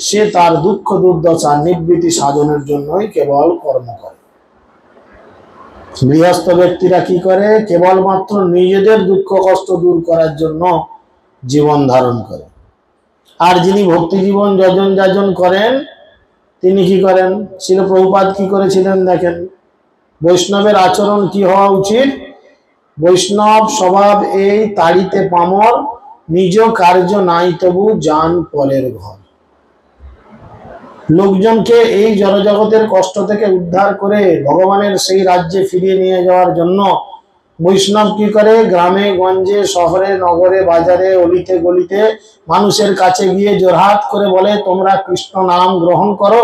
সে তার দুঃখ দুর্দশা নিবৃত্তি সাধনের জন্যই কেবল কর্ম করে। গৃহস্থ ব্যক্তিরা কি করে? কেবলমাত্র নিজেদের দুঃখ কষ্ট দূর করার জন্য জীবন ধারণ করে। আর যিনি ভক্তি জীবন যজন যাজন করেন তিনি কি করেন? শ্রীল প্রভুপাদ কি করেছিলেন দেখেন, বৈষ্ণবের আচরণ কি হওয়া উচিত? বৈষ্ণব স্বভাব এই তাড়িতে পামর, নিজ কার্য নাই তবু যান পরের ঘর। লোকজনকে এই জড়জগতের কষ্ট থেকে উদ্ধার করে ভগবানের সেই রাজ্যে ফিরিয়ে নিয়ে যাওয়ার জন্য বৈষ্ণব কি করে? গ্রামে গঞ্জে, শহরে নগরে, বাজারে, অলিতে গলিতে মানুষের কাছে গিয়ে জোরহাত করে বলে, তোমরা কৃষ্ণ নাম গ্রহণ করো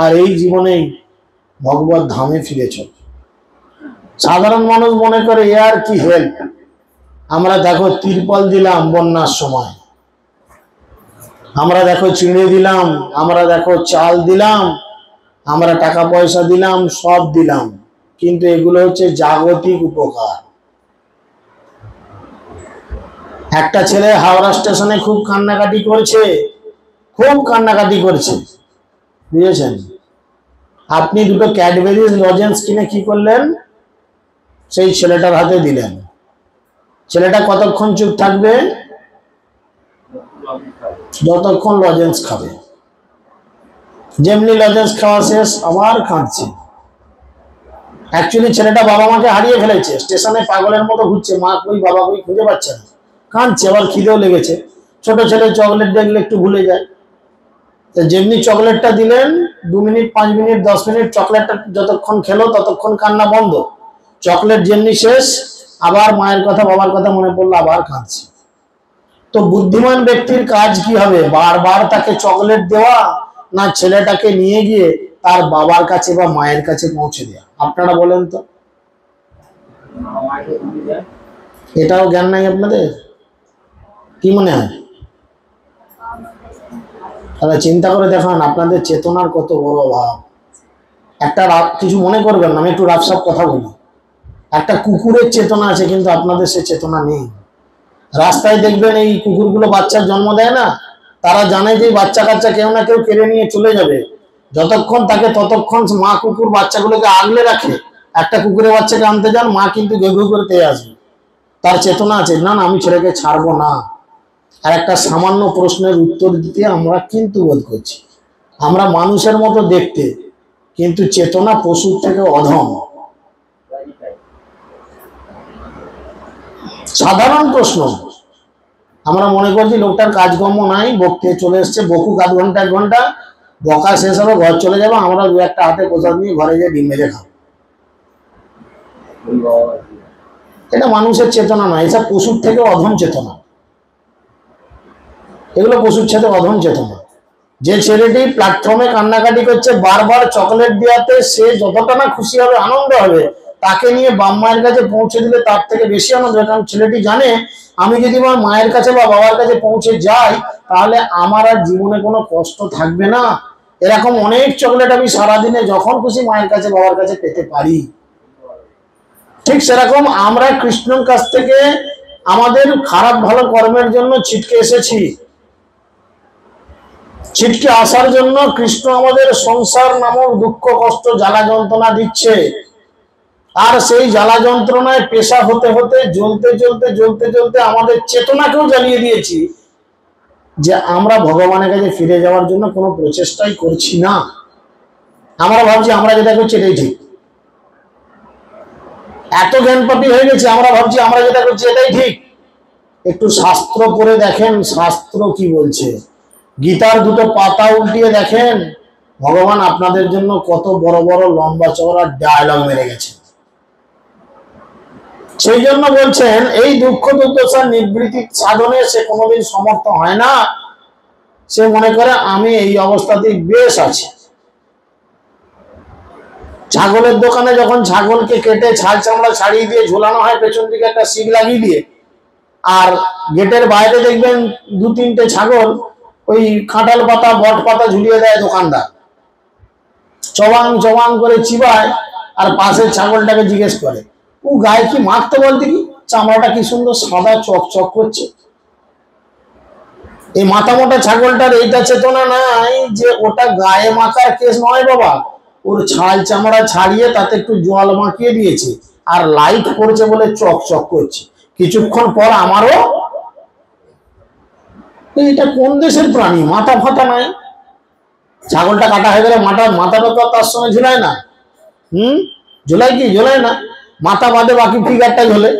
আর এই জীবনেই ভগবত ধামে ফিরে চলো। সাধারণ মানুষ মনে করে এ আর কি হেল্প, আমরা দেখো তিরপল দিলাম বন্যার সময়, আমরা দেখো চিড়ে দিলাম, আমরা দেখো চাল দিলাম, আমরা টাকা পয়সা দিলাম, সব দিলাম, কিন্তু এগুলো হচ্ছে জাগতিক উপকার। একটা ছেলে হাওড়া স্টেশনে খুব কান্নাকাটি করছে, খুব কান্নাকাটি করছে, বুঝেছেন? আপনি দুটো ক্যাডবেরিজ লজেন্স কিনে কি করলেন? সেই ছেলেটার হাতে দিলেন। ছেলেটা কতক্ষণ চুপ থাকবে? যতক্ষণ লজেন্স খাবে। যেমনি লজেন্স খাওয়া শেষ আবার কাঁদছে। অ্যাকচুয়ালি ছেলেটা বাবা মাকে হারিয়ে ফেলেছে, স্টেশনে পাগলের মতো ঘুরছে, মা কই বাবা কই খুঁজে পাচ্ছে না, কাঁদছে, আবার খিদেও লেগেছে। ছোট ছেলে চকলেট দেখলে একটু ভুলে যায়, তো যেমনি চকলেটটা দিলেন 2 মিনিট 5 মিনিট 10 মিনিট চকলেটটা যতক্ষণ খেলো ততক্ষণ কান্না বন্ধ। চকলেট যেমনি শেষ আবার মায়ের কথা বাবার কথা মনে পড়লো, আবার কাঁদছে। তো বুদ্ধিমান ব্যক্তির কাজ কি হবে? বারবার তাকে চকলেট দেওয়া, না ছেলেটাকে নিয়ে গিয়ে তার বাবার কাছে বা মায়ের কাছে পৌঁছে দেওয়া? আপনারা বলেন তো। এটাও জ্ঞান নাই আপনাদের? কি মনে হয়? তাহলে চিন্তা করে দেখান আপনাদের চেতনার কত বড় অভাব। একটা কিছু মনে করবেন না, আমি একটু রাফসাফ কথা বলি। একটা কুকুরের চেতনা আছে কিন্তু আপনাদের সে চেতনা নেই। রাস্তায় দেখবেন এই কুকুরগুলো বাচ্চার জন্ম দেয় না, তারা জানে যে বাচ্চা কাচ্চা কেউ না কেউ কেড়ে নিয়ে চলে যাবে, যতক্ষণ তাকে ততক্ষণ মা কুকুর বাচ্চাগুলোকে আগলে রাখে। একটা কুকুরের বাচ্চাকে আনতে যান, মা কিন্তু ঘেউ ঘেউ করে তেয়ে আসবে, তার চেতনা আছে, না না আমি ছেলেকে ছাড়বো না। আর একটা সামান্য প্রশ্নের উত্তর দিতে আমরা কিন্তু বোধ করছি, আমরা মানুষের মতো দেখতে, কিন্তু চেতনা পশুর থেকে অধম। সাধারণ প্রশ্ন, আমরা মনে করছি লোকটার কাজকর্ম নাই, বকতে চলে এসছে, বকুক আধ ঘন্টা 1 ঘন্টা, বকা শেষ হবে ঘর চলে যাবো, আমরা 2-1টা হাতে প্রসাদ নিয়ে ঘরে গিয়ে ডিম মেরে খাবো। এটা মানুষের চেতনা নয়, এসব পশুর থেকে অধম চেতনা, এগুলো পশুর সাথে অধম চেতনা। যে ছেলেটি প্ল্যাটফর্মে কান্নাকাটি করছে, বারবার চকলেট দেওয়াতে সে যতটা না খুশি হবে, আনন্দ হবে, তাকে নিয়ে বাপ মায়ের কাছে পৌঁছে দিলে তার থেকে বেশি আনন্দ হবে। কারণ ছেলেটি জানে আমি যদি আমার মায়ের কাছে বা বাবার কাছে পৌঁছে যাই তাহলে আমার আর জীবনে কোনো কষ্ট থাকবে না। এরকম অনেক চকলেট আমি সারাদিনে যখন খুশি মায়ের কাছে বাবার কাছে পেতে পারি। ঠিক সেরকম আমরা কৃষ্ণর কাছ থেকে আমাদের খারাপ ভালো কর্মের জন্য ছিটকে এসেছি। ছিটকে আসার জন্য কৃষ্ণ আমাদের সংসার নামক দুঃখ কষ্ট জ্বালা যন্ত্রণা দিচ্ছে। আর সেই জ্বালা যন্ত্রণায় পেশা হতে হতে জ্বলতে জ্বলতে জ্বলতে জ্বলতে আমাদের চেতনাকেও জ্বালিয়ে দিয়েছি, যে আমরা ভগবানের কাছে ফিরে যাওয়ার জন্য কোনো প্রচেষ্টাই করছি না। আমরা ভাবছি আমরা যেটা করছি এটাই ঠিক। এত জ্ঞানপাপী হয়ে গেছে, আমরা ভাবছি আমরা যেটা করছি এটাই ঠিক। একটু শাস্ত্র পড়ে দেখেন, শাস্ত্র কি বলছে। গীতার দুটো পাতা উল্টিয়ে দেখেন, ভগবান আপনাদের জন্য কত বড় বড় লম্বা চওড়া ডায়লগ মেরে গেছে। সেই জন্য বলছেন এই দুঃখ দুর্দশা নিবৃত্তি সাধনে সে কোনোদিন সমর্থ হয় না। সে মনে করে আমি এই অবস্থাতেই বেশ আছি। ছাগলের দোকানে যখন ছাগলকে কেটে ছাল চামড়া ছাড়িয়ে দিয়ে ঝোলানো হয় পেছন দিকে একটা শিক লাগিয়ে দিয়ে, আর গেটের বাইরে দেখবেন দু তিনটে ছাগল ওই কাঁঠাল পাতা বট পাতা ঝুলিয়ে দেয় দোকানদার, চবাং চবাং করে চিবায়, আর পাশের ছাগলটাকে জিজ্ঞেস করে ও গায়ে কি মাখতে বলতে, কি চামড়াটা কি সুন্দর সাদা চকচক করছে। এই মাথা মোটা ছাগলটার এইটা চেতনা নাই যে ওটা গায়ে মাখার কেস নয় বাবা, ওর ছাল চামড়া ছাড়িয়ে তাতে একটু জল মাখিয়ে দিয়েছে আর লাইট পড়ছে বলে চকচক করছে। কিছুক্ষণ পর আমারও, এটা কোন দেশের প্রাণী, মাথা ফাতা নাই। ছাগলটা কাটা হয়ে গেলে মাথাটা তো তার সঙ্গে ঝুলায় না। ঝোলায় কি? ঝোলায় না, মাথা বাদে বাকি ফিগারটা ঝোলে।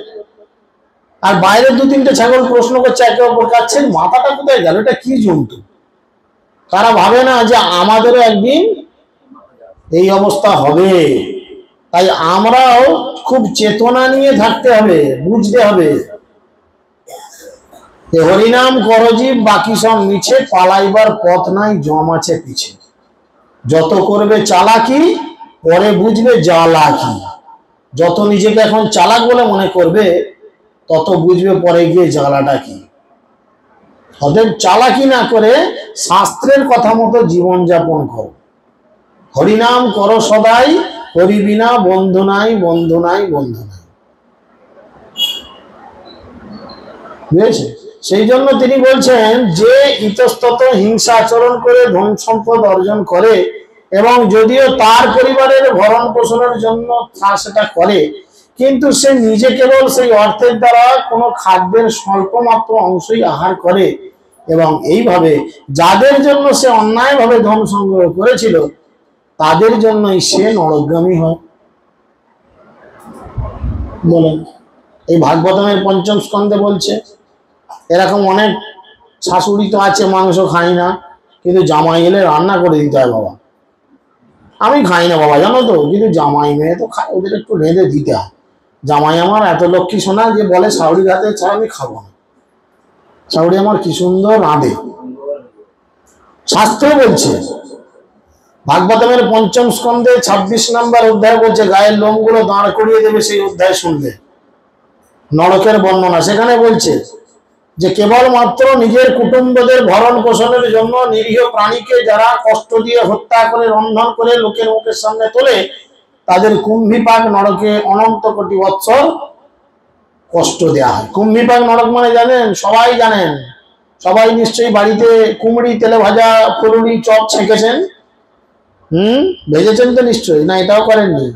আর বাইরে দু তিনটে ছাগল প্রশ্ন করছে একে অপর কাছে, মাথাটা কোথায় গেল, এটা কি জন্তু? তারা ভাবে না যে আমাদেরও একদিন এই অবস্থা হবে। তাই আমরাও খুব চেতনা নিয়ে থাকতে হবে, বুঝতে হবে। হরিনাম করজীব বাকি সব মিছে, পালাইবার পথ নাই জম আছে পিছে। যত করবে চালাকি পরে বুঝবে জ্বালা কি। যত নিজেকে এখন চালাক বলে মনে করবে তত বুঝবে পরে গিয়ে জ্বালাটা কি। অতএব চালাকি না করে শাস্ত্রের কথা মতো জীবন যাপন করো। হরিনাম করো সদাই, হরি বিনা বন্ধু নাই, বন্ধু নাই, বন্ধু নাই। বুঝেছে? সেই জন্য তিনি বলছেন যে ইতস্তত হিংসা আচরণ করে ধন সম্পদ অর্জন করে, এবং যদিও তার পরিবারের ভরণ পোষণের জন্য সেটা করে, কিন্তু সে নিজে কেবল সেই অর্থের দ্বারা কোনো খাদ্যের স্বল্প মাত্র অংশই আহার করে, এবং এইভাবে যাদের জন্য সে অন্যায়ভাবে ধন সংগ্রহ করেছিল তাদের জন্যই সে নরকগামী হয়। বলেন, এই ভাগবতমের পঞ্চম স্কন্ধে বলছে এরকম অনেক শাশুড়ি তো আছে মাংস খাই না, কিন্তু জামাই এলে রান্না করে দিতে হয়। বাবা আমি খাই না বাবা, জানো তো, কিন্তু জামাই মেয়ে তো খায়, ওদের একটু রেঁধে দিতে হয়। জামাই আমার এত লক্ষ্মী শোনা যে বলে শাশুড়ির হাতে ছাড়া আমি খাবো না, শাশুড়ি আমার কি সুন্দর রাঁধে। শাস্ত্র বলছে ভাগবতমের পঞ্চম স্কন্ধে 26 নম্বর অধ্যায় বলছে, গায়ের লোমগুলো দাঁড় করিয়ে দেবে সেই অধ্যায় শুনলে, নরকের বর্ণনা। সেখানে বলছে যে কেবলমাত্র নিজের কুটুম্বদের ভরণ পোষণের জন্য নিরীহ প্রাণীকে যারা কষ্ট দিয়ে হত্যা করে রন্ধন করে লোকের মুখের সামনে তোলে, তাদের কুম্ভীপাক নরকে অনন্ত কোটি বৎসর কষ্ট দেয়া হয়। কুম্ভীপাক নরক মানে জানেন? সবাই জানেন, সবাই নিশ্চয়ই বাড়িতে কুমড়ি তেলে ভাজা ফুলুরি চপ ছেঁকেছেন, ভেজেছেন তো নিশ্চয়ই, না এটাও করেননি?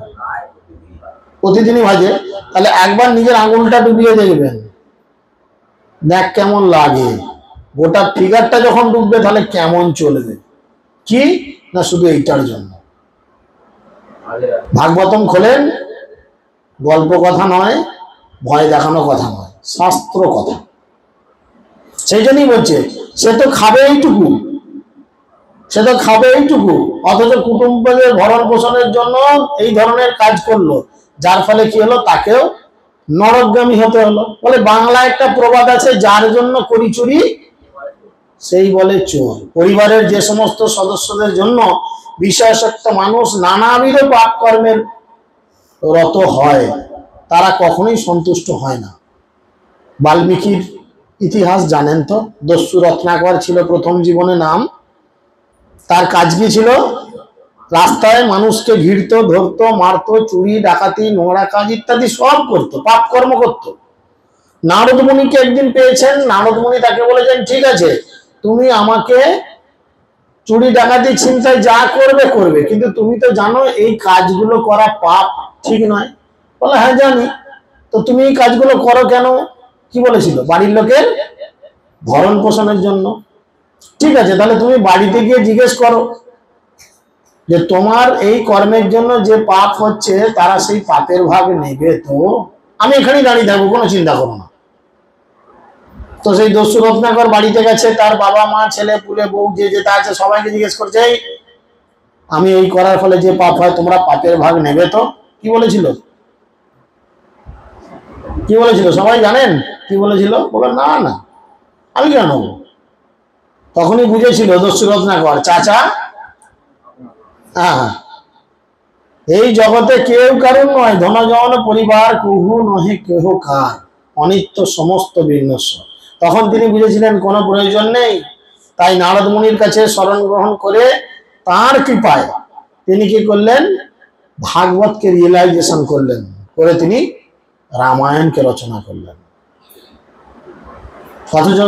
প্রতিদিনই ভাজে। তাহলে একবার নিজের আঙুলটা ডুবিয়ে দেখবেন, দেখ কেমন লাগে। গোটা ফিগারটা যখন ডুববে তাহলে কেমন চলবে। কি না শুধু এইটার জন্য ভাগবতম খোলেন, গল্প কথা নয়, ভয় দেখানো কথা নয়, শাস্ত্র কথা। সেই জন্যই বলছে সে তো খাবে এইটুকু, সে তো খাবে এইটুকু, অথচ কুটুম্বদের ভরণ পোষণের জন্য এই ধরনের কাজ করলো, যার ফলে কি হলো, তাকেও নরকগামী হতে হলো। বলে বাংলা একটা প্রবাদ আছে, যার জন্য করি চুরি সেই বলে চোর। পরিবারের যে সমস্ত সদস্যদের জন্য বিষয়াসক্ত মানুষ নানাবিধ পাপ কর্মের রত হয়, তারা কখনোই সন্তুষ্ট হয় না। বাল্মীকির ইতিহাস জানেন তো, দস্যু রত্নাকর ছিল প্রথম জীবনে নাম। তার কাজ কি ছিল? রাস্তায় মানুষকে ঘিরতো, ধরতো, মারতো, চুরি ডাকাতি নোংরা কাজ ইত্যাদি সব করতো, পাপ কর্ম করতো। নারদ মুনিকে একদিন পেয়েছেন, নারদ মুনি তাকে বলেছেন ঠিক আছে তুমি আমাকে চুরি ডাকাতি ছিনতাই যা করবে করবে, কিন্তু তুমি তো জানো এই কাজগুলো করা পাপ, ঠিক নয়। বলে হ্যাঁ জানি। তো তুমি এই কাজগুলো করো কেন? কি বলেছিল? বাড়ির লোকের ভরণ পোষণের জন্য। ঠিক আছে, তাহলে তুমি বাড়িতে গিয়ে জিজ্ঞেস করো যে তোমার এই কর্মের জন্য যে পাপ হচ্ছে তারা সেই পাপের ভাগ নেবে তো? আমি এখানেই দাঁড়িয়ে থাকবো, কোনো চিন্তা করো না। তো সেই দস্যু রত্নাকর বাড়িতে গেছে, তার বাবা মা ছেলে পুলে বউ যে যেটা আছে সবাইকে জিজ্ঞেস করছে এই আমি এই করার ফলে যে পাপ হয় তোমরা পাপের ভাগ নেবে তো? কি বলেছিল? কি বলেছিল সবাই জানেন? কি বলেছিল? বলে না না আমি কেন নেবো। তখনই বুঝেছিল দস্যু রত্নাকর চাচা হ্যাঁ এই জগতে কেউ কারণ নয়, ধনজন পরিবার কহু নহে কেহ কার, অনিত্য সমস্ত বিনশ্বর। তখন তিনি বুঝেছিলেন কোনো প্রয়োজন নেই। তাই নারদ মুনির কাছে শরণ গ্রহণ করে তার কৃপায় তিনি কি করলেন? ভাগবতকে রিয়েলাইজেশন করলেন, করে তিনি রামায়ণকে রচনা করলেন। অথচ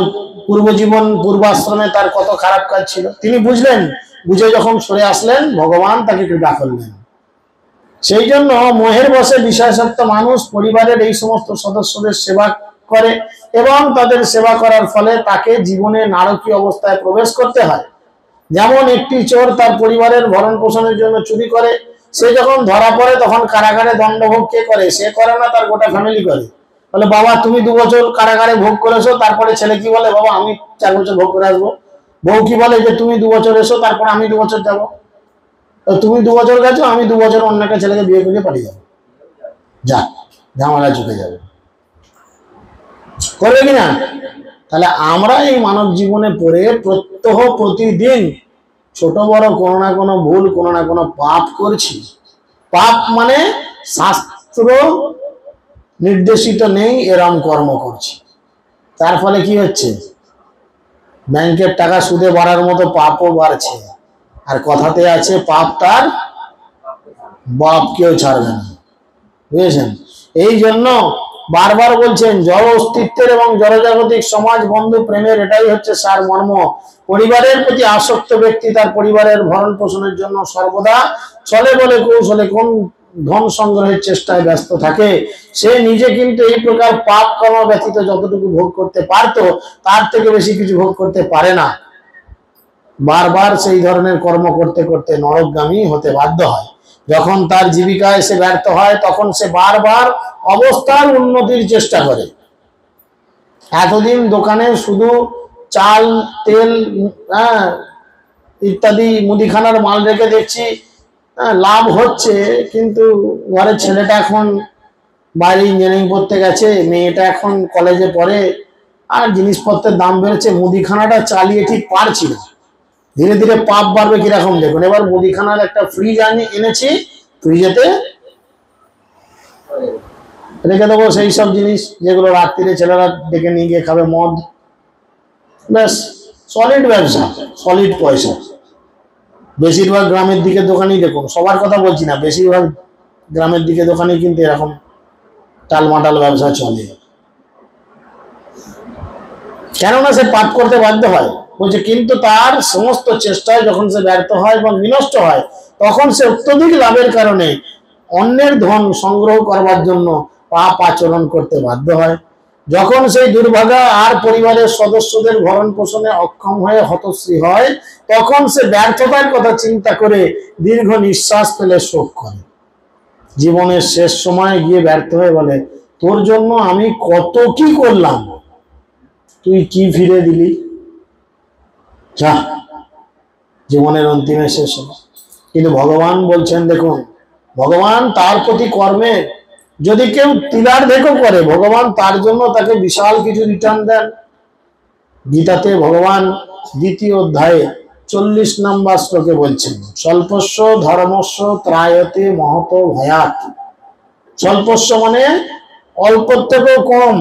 পূর্বজীবন পূর্বাশ্রমে তার কত খারাপ কাজ ছিল তিনি বুঝলেন, বুঝে যখন সরে আসলেন ভগবান তাকে কৃপা করলেন। সেই জন্য মোহের বশে বিষয়াসক্ত মানুষ পরিবারের এই সমস্ত সদস্যদের সেবা করে এবং তাদের সেবা করার ফলে তাকে জীবনে নারকীয় অবস্থায় প্রবেশ করতে হয়। যেমন একটি চোর তার পরিবারের ভরণ পোষণের জন্য চুরি করে, সে যখন ধরা পড়ে তখন কারাগারে দণ্ডভোগ কে করে? সে করে না, তার গোটা ফ্যামিলি করে। বলে বাবা তুমি 2 বছর কারাগারে ভোগ করেছো, তারপরে ছেলে কি বলে বাবা আমি 4 বছর ভোগ করে আসবো। বউ কি বলে যে তুমি 2 বছর এসো, তারপর আমি 2 বছর যাবো। তুমি 2 বছর গেছো, আমি 2 বছর অন্য একটা ছেলেকে বিয়ে করে পালিয়ে যাবো, যা ঝামেলা চুকে যাবে। করবে কিনা? তাহলে আমরা এই মানব জীবনে পড়ে প্রত্যহ প্রতিদিন ছোট বড় কোনো না কোনো ভুল, কোনো না কোনো পাপ করছি। পাপ মানে শাস্ত্র নির্দেশিত নেই এরম কর্ম করছি। তার ফলে কি হচ্ছে? ব্যাংকের টাকা সুদে বাড়ার মতো পাপও বাড়ছে। আর কথাতে আছে পাপ তার বাপ কেউ ছাড়বে না, বুঝেছেন? এই জন্য বারবার বলছেন জড় অস্তিত্বের এবং জড়জাগতিক সমাজ বন্ধু প্রেমের এটাই হচ্ছে সার মর্ম। পরিবারের প্রতি আসক্ত ব্যক্তি তার পরিবারের ভরণ পোষণের জন্য সর্বদা চলে বলে কৌশলে কোন ধন সংগ্রহের চেষ্টায় ব্যস্ত থাকে। সে নিজে কিন্তু এই প্রকার পাপ কর্ম ব্যতীত যতটুকু ভোগ করতে পারত তার থেকে বেশি কিছু ভোগ করতে পারে না। বারবার সেই ধরনের কর্ম করতে করতে নরকগামী হতে বাধ্য হয়। যখন তার জীবিকায় সে ব্যর্থ হয় তখন সে বারবার অবস্থার উন্নতির চেষ্টা করে। এতদিন দোকানে শুধু চাল তেল ইত্যাদি মুদিখানার মাল রেখে দেখছি লাভ হচ্ছে, কিন্তু ঘরের ছেলেটা এখন বাইরে ইঞ্জিনিয়ারিং পড়তে গেছে, মেয়েটা এখন কলেজে পড়ে, আর জিনিসপত্রের দাম বেড়েছে, মুদিখানাটা চালিয়ে ঠিক পারছি না। ধীরে ধীরে পাপ বাড়বে কিরকম দেখুন। এবার মুদিখানার একটা ফ্রিজ এনেছি, ফ্রিজেতে রেখে দেবো সেই সব জিনিস যেগুলো রাত্রিরে ছেলেরা ডেকে নিয়ে গিয়ে খাবে, মদ, ব্যাস সলিড ব্যবসা, সলিড পয়সা। বেশিরভাগ গ্রামের দিকে দোকানই দেখুন, সবার কথা বলছি না, বেশিরভাগ গ্রামের দিকে দোকানে কিন্তু এরকম টালমাটাল ব্যবসা চলে। কেননা সে পাপ করতে বাধ্য হয় বলছে, কিন্তু তার সমস্ত চেষ্টায় যখন সে ব্যর্থ হয় এবং বিনষ্ট হয় তখন সে অত্যধিক লাভের কারণে অন্যের ধন সংগ্রহ করবার জন্য পাপ আচরণ করতে বাধ্য হয়। যখন সেই দুর্ভাগা আর পরিবারের সদস্যদের ভরণ পোষণে অক্ষম হয়ে হতশ্রী হয় তখন সে ব্যর্থতার কথা চিন্তা করে দীর্ঘ নিঃশ্বাস ফেলে শোক করে। জীবনের শেষ সময়ে গিয়ে ব্যর্থ হয়ে বলে, তোর জন্য আমি কত কি করলাম, তুই কি ফিরে দিলি? যা, জীবনের অন্তিমে শেষ হলো। কিন্তু ভগবান বলছেন দেখুন, ভগবান তার প্রতি কর্মে যদি কেউ তিলার্ধেকও করে ভগবান তার জন্য তাকে বিশাল কিছু রিটার্ন দেন। গীতাতে ভগবান 2য় অধ্যায়ে 40 নম্বর শ্লোকে বলছেন, স্বল্পস্য ধর্মস্য ত্রায়তে মহত ভয়াত। স্বল্পস্য মানে অল্প থেকেও কম।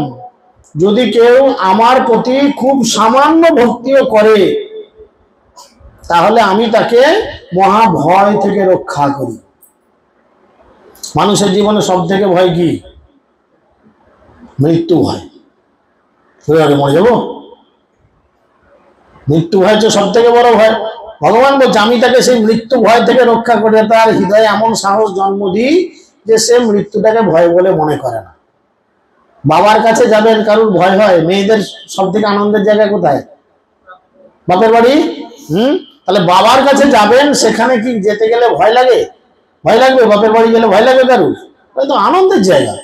যদি কেউ আমার প্রতি খুব সামান্য ভক্তিও করে তাহলে আমি তাকে মহাভয় থেকে রক্ষা করি। মানুষের জীবনে সব থেকে ভয় কি? মৃত্যু ভয়। মরে যাবো, মৃত্যু ভয় হচ্ছে সব থেকে বড় ভয়। ভগবান বলছে আমি তাকে সেই মৃত্যু ভয় থেকে রক্ষা করে তার হৃদয়ে এমন সাহস জন্ম দিই যে সে মৃত্যুটাকে ভয় বলে মনে করে না। বাবার কাছে যাবেন, কারুর ভয় হয়? মেয়েদের সব থেকে আনন্দের জায়গা কোথায়? বাপের বাড়ি। তাহলে বাবার কাছে যাবেন, সেখানে কি যেতে গেলে ভয় লাগে? ভয় লাগবে? বাপের বাড়ি গেলে ভয় লাগবে কারুর? তো আনন্দের জায়গা।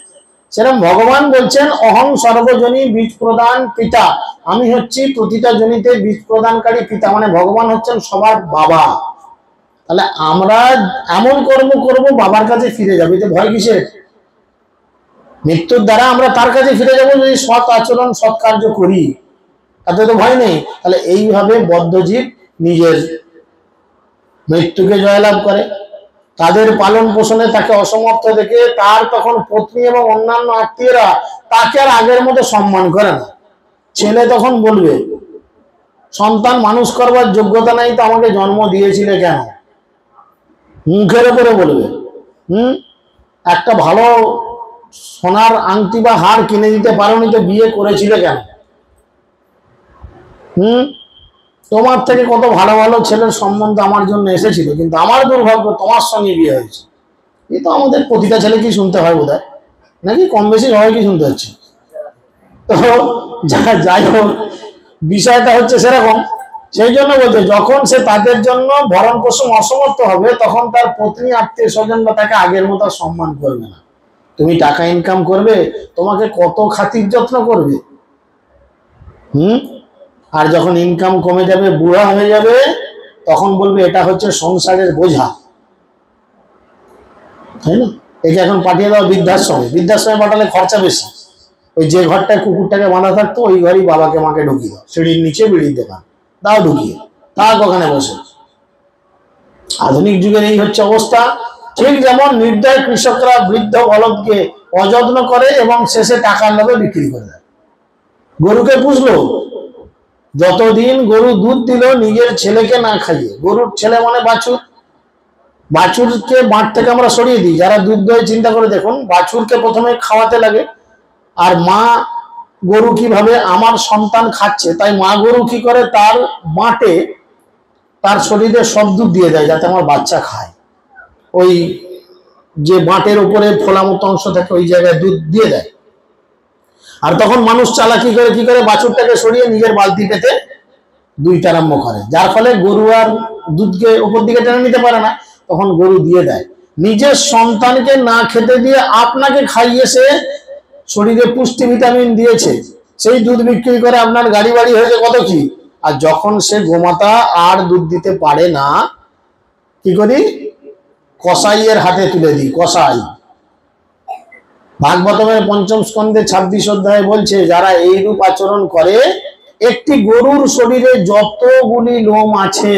সেরকম ভগবান বলছেন অহং সর্বজনী বীজ প্রদান পিতা, আমি হচ্ছি প্রতিটা জনিতে বীজ প্রদানকারী পিতা, মানে ভগবান হচ্ছেন সবার বাবা। তাহলে আমরা এমন কর্ম করব বাবার কাছে ফিরে যাবে, এতে ভয় কিসের? মৃত্যুর দ্বারা আমরা তার কাছে ফিরে যাবো যদি সৎ আচরণ সৎ কার্য করি, তাতে তো ভয় নেই। তাহলে এইভাবে বদ্ধজীব নিজের মৃত্যুকে জয়লাভ করে। তাদের পালন পোষণে তাকে অসমর্থ দেখে তার তখন পত্নী এবং অন্যান্য আত্মীয়রা তাকে আর আগের মতো সম্মান করে না। ছেলে তখন বলবে সন্তান মানুষ করবার যোগ্যতা নাই তো আমাকে জন্ম দিয়েছিলে কেন? মুখের উপরে বলবে। একটা ভালো সোনার আংটি বা হার কিনে দিতে পারোনি তো বিয়ে করেছিলে কেন? তোমার থেকে কত ভালো ভালো ছেলের সম্বন্ধ আমার জন্য এসেছিল, কিন্তু আমার দুর্ভাগ্য তোমার সঙ্গে বিয়ে হয়েছে। এই তো আমাদের প্রতিটা ছেলে কি শুনতে হয় বোধ হয়, নাকি কম বেশি সবাই কি শুনতে হচ্ছে? তো যাই হোক, বিষয়টা হচ্ছে সেরকম। সেই জন্য বলতে যখন সে তাদের জন্য ভরণ পোষণ অসমর্থ হবে, তখন তার পত্নী আত্মীয় স্বজন বা তাকে আগের মতো সম্মান করবে না। তুমি টাকা ইনকাম করবে, তোমাকে কত খাতির যত্ন করবে। আর যখন ইনকাম কমে যাবে, বুড়া হয়ে যাবে, তখন বলবে এটা হচ্ছে সংসারের বোঝা, তাই না? একে এখন পাঠিয়ে দাও বৃদ্ধাশ্রমে। বৃদ্ধাশ্রমে পাঠালে খরচা বেশি। ওই যে ঘরটায় কুকুরটাকে বাঁধা থাকতো ওই ঘরই বাবাকে মাকে ঢুকিয়ে দাও, সিঁড়ির নিচে বিড়ির দোকান দাও ঢুকিয়ে, থাক ওখানে বসে। আধুনিক যুগের এই হচ্ছে অবস্থা। ঠিক যেমন নির্দয় কৃষকরা বৃদ্ধ বলদকে অযত্ন করে এবং শেষে টাকার লোভে বিক্রি করে দেয়। গরুকে পুষলো, যতদিন গরু দুধ দিল নিজের ছেলেকে না খাইয়ে, গরুর ছেলে মানে বাছুর, বাছুরকে বাঁট থেকে আমরা সরিয়ে দিই। যারা দুধ দই চিন্তা করে দেখুন, বাছুরকে প্রথমে খাওয়াতে লাগে, আর মা গরু কিভাবে আমার সন্তান খাচ্ছে, তাই মা গরু কি করে তার বাঁটে তার শরীরে সব দুধ দিয়ে দেয় যাতে আমার বাচ্চা খায়। ওই যে বাঁটের উপরে ফোলা মতো অংশ থাকে ওই জায়গায় দুধ দিয়ে দেয়। আর তখন মানুষ চালাকি করে কি করে বাছুরটাকে সরিয়ে নিজের বালতি পেতে দুইটা আরম্ভ করে, যার ফলে গরু আর দুধকে উপর দিকে টেনে নিতে পারে না, তখন গরু দিয়ে দেয়। নিজের সন্তানকে না খেতে দিয়ে আপনাকে খাইয়ে সে শরীরে পুষ্টি ভিটামিন দিয়েছে, সেই দুধ বিক্রি করে আপনার গাড়ি বাড়ি হয়েছে কত কি। আর যখন সে গোমাতা আর দুধ দিতে পারে না, কি করি? কসাইয়ের হাতে তুলে দিই। কসাই ভাগবতমের পঞ্চম স্কন্ধে 26 অধ্যায়ে বলছে যারা এইরূপ আচরণ করে, একটি গরুর শরীরে যতগুলি লোম আছে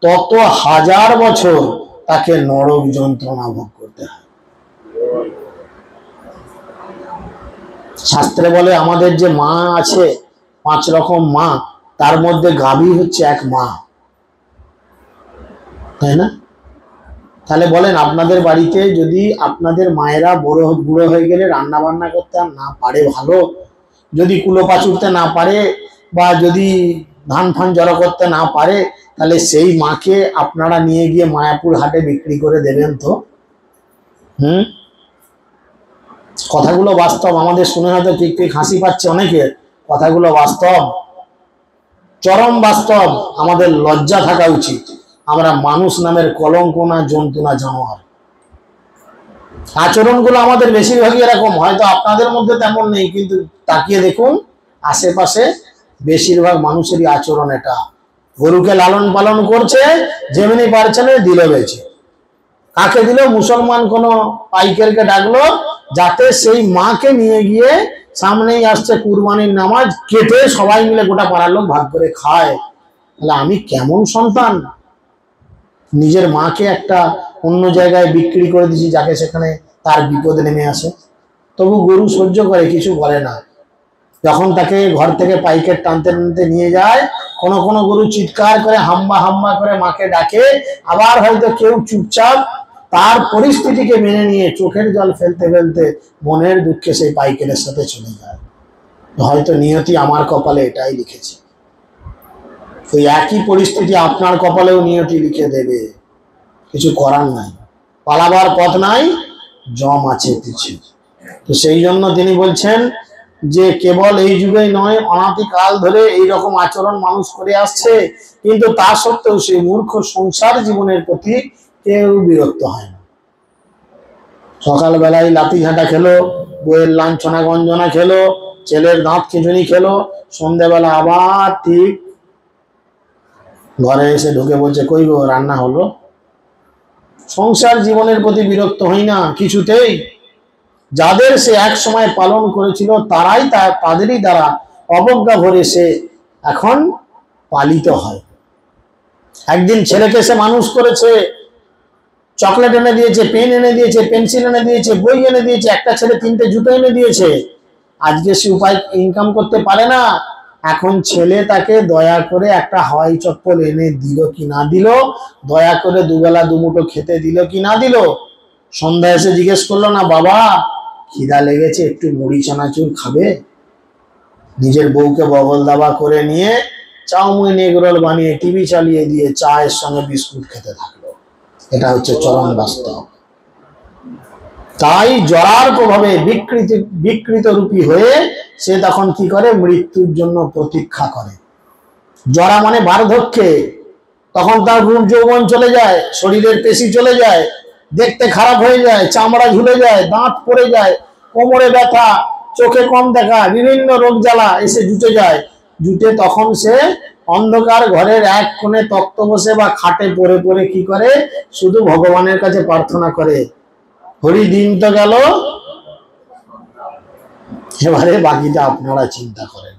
তত হাজার বছর তাকে নরক যন্ত্রণা ভোগ করতে হয়। শাস্ত্রে বলে আমাদের যে মা আছে 5 রকম মা, তার মধ্যে গাভী হচ্ছে এক মা, তাই না? তাহলে বলেন আপনাদের বাড়িতে যদি আপনাদের মায়েরা বুড়ো হয়ে গেলে রান্না বান্না করতে আর না পারে, ভালো যদি কুলো পাচুরতে না পারে বা যদি ধান ফান জড়ো করতে না পারে, তাহলে সেই মাকে আপনারা নিয়ে গিয়ে মায়াপুর হাটে বিক্রি করে দেবেন তো? কথাগুলো বাস্তব। আমাদের শুনে হয়তো ঠিক ঠিক হাসি পাচ্ছে অনেকের, কথাগুলো বাস্তব, চরম বাস্তব। আমাদের লজ্জা থাকা উচিত। আমরা মানুষ নামের কলঙ্ক না, জন্তু না, জানোয়ার। আচরণগুলো আমাদের বেশিরভাগই এরকম, হয়তো আপনাদের মধ্যে তেমন নেই, কিন্তু তাকিয়ে দেখুন আশেপাশে বেশিরভাগ মানুষেরই আচরণ এটা। গরুকে লালন পালন করছে, যেমনি পারছে না দিল বেছে। কাকে দিল? মুসলমান কোন পাইকারকে ডাকলো, যাতে সেই মাকে নিয়ে গিয়ে, সামনেই আসছে কুরবানির নামাজ, কেটে সবাই মিলে গোটা পাড়ার লোক ভাগ করে খায়। তাহলে আমি কেমন সন্তান, নিজের মাকে একটা অন্য জায়গায় বিক্রি করে দিয়েছি যাকে সেখানে তার বিপদে নেমে আসে। তবু গরু সহ্য করে, কিছু বলে না। যখন তাকে ঘর থেকে পাইকার টানতে টানতে নিয়ে যায়, কোনো কোনো গরু চিৎকার করে হাম্বা হাম্বা করে মাকে ডাকে, আবার হয়তো কেউ চুপচাপ তার পরিস্থিতিকে মেনে নিয়ে চোখের জল ফেলতে ফেলতে মনের দুঃখে সেই পাইকেলের সাথে চলে যায়। হয়তো নিয়তি আমার কপালে এটাই লিখেছে, ওই একই পরিস্থিতি আপনার কপালেও নিয়তি লিখে দেবে, কিছু করার নাই, পালাবার পথ নাই, জম আছে পিছু। তো সেই জন্য তিনি বলছেন যে কেবল এই যুগেই নয়, অনাদিকাল ধরে এইরকম আচরণ মানুষ করে আসছে, কিন্তু তা সত্ত্বেও সেই মূর্খ সংসার জীবনের প্রতি কেউ বিরক্ত হয় না। সকালবেলায় লাঠি ঝাঁটা খেলো, বইয়ের লাঞ্ছনা গঞ্জনা খেলো, ছেলের দাঁত খিঁচুনি খেলো, সন্ধ্যেবেলা আবার ঠিক ঘরে এসে ঢুকে বলছে কই গো রান্না হলো। সংসার জীবনের প্রতি বিরক্ত হই না কিছুতেই। যাদের সে এক সময় পালন করেছিল তারাই তাদেরই দ্বারা অবজ্ঞা ভরে সে এখন পালিত হয়। একদিন ছেলেকে সে মানুষ করেছে, চকলেট এনে দিয়েছে, পেন এনে দিয়েছে, পেন্সিল এনে দিয়েছে, বই এনে দিয়েছে, একটা ছেলে 3টে জুতো এনে দিয়েছে। আজকে সে উপায় ইনকাম করতে পারে না, এখন ছেলে তাকে দয়া করে একটা হাওয়াই চপ্পল এনে দিল কি না দিল, দয়া করে দুবেলা দুমুঠো খেতে দিল কি না দিল, সন্ধ্যা এসে জিজ্ঞেস করলো না বাবা খিদা লেগেছে একটু মুড়ি চানাচুর খাবে, নিজের বউকে বগল দাবা করে নিয়ে চাউমিন এগরোল বানিয়ে টিভি চালিয়ে দিয়ে চায়ের সঙ্গে বিস্কুট খেতে থাকলো। এটা হচ্ছে চরম বাস্তব। তাই জরার প্রভাবে বিকৃত রূপী হয়ে সে তখন কি করে, মৃত্যুর জন্য প্রতীক্ষা করে। জরা মানে বার্ধক্যে, তখন তার রূপ যৌবন চলে যায়, শরীরের পেশি চলে যায়, দেখতে খারাপ হয়ে যায়, চামড়া ঝুলে যায়, দাঁত পড়ে যায়, কোমরে ব্যথা, চোখে কম দেখা, বিভিন্ন রোগ জ্বালা এসে জুটে যায়। জুটে তখন সে অন্ধকার ঘরের এক কোণে তক্ত বসে বা খাটে পড়ে পড়ে কি করে, শুধু ভগবানের কাছে প্রার্থনা করে হরি দিন তো গেল, এবারে বাকিটা আপনারা চিন্তা করেন।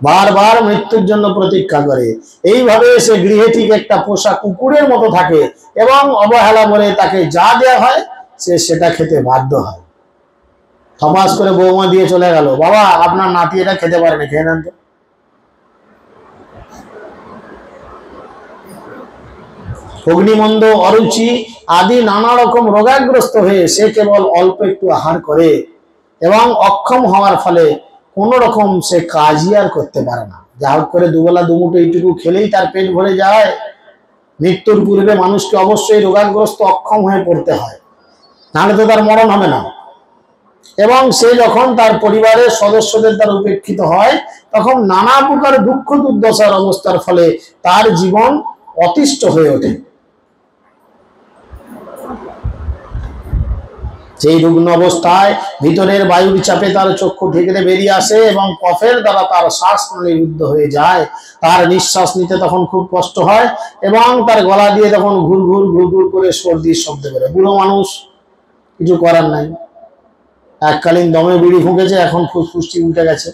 বারবার মৃত্যুর জন্য প্রতীক্ষা করে। এইভাবে সে গৃহে ঠিক একটা পোষা কুকুরের মতো থাকে এবং অবহেলা বলে তাকে যা দেওয়া হয় সে সেটা খেতে বাধ্য হয়। থমাস করে বৌমা দিয়ে চলে গেল, বাবা আপনার নাতি এটা খেতে পারে না, খেয়ে নেন তো। অগ্নিমন্দ, অরুচি আদি নানা রকম রোগাগ্রস্ত হয়ে সে কেবল অল্প একটু আহার করে এবং অক্ষম হওয়ার ফলে কোন রকম সে কাজই আর করতে পারে না। যা হোক করে দুবেলা দুমুঠো এইটুকু খেলেই তার পেট ভরে যায়। মৃত্যুর পূর্বে মানুষকে অবশ্যই রোগাগ্রস্ত অক্ষম হয়ে পড়তে হয়, নাহলে তো তার মরণ হবে না। এবং সে যখন তার পরিবারের সদস্যদের দ্বারা উপেক্ষিত হয় তখন নানা প্রকার দুঃখ দুর্দশার অবস্থার ফলে তার জীবন অতিষ্ঠ হয়ে ওঠে। সেই রুগ্ন অবস্থায় ভিতরের বায়ুর চাপে তার চক্ষু ঠেকে বেরিয়ে আসে এবং কফের দ্বারা তার শ্বাস নিরুদ্ধ হয়ে যায়। তার নিঃশ্বাস নিতে তখন খুব কষ্ট হয় এবং তার গলা দিয়ে তখন ঘুর ঘুর ঘুর ঘুর করে সর্দির শব্দ বেরোয়। বুড়ো মানুষ, কিছু করার নাই, এককালীন দমে বিড়ি ফুঁকেছে, এখন ফুসফুসটি উঠে গেছে,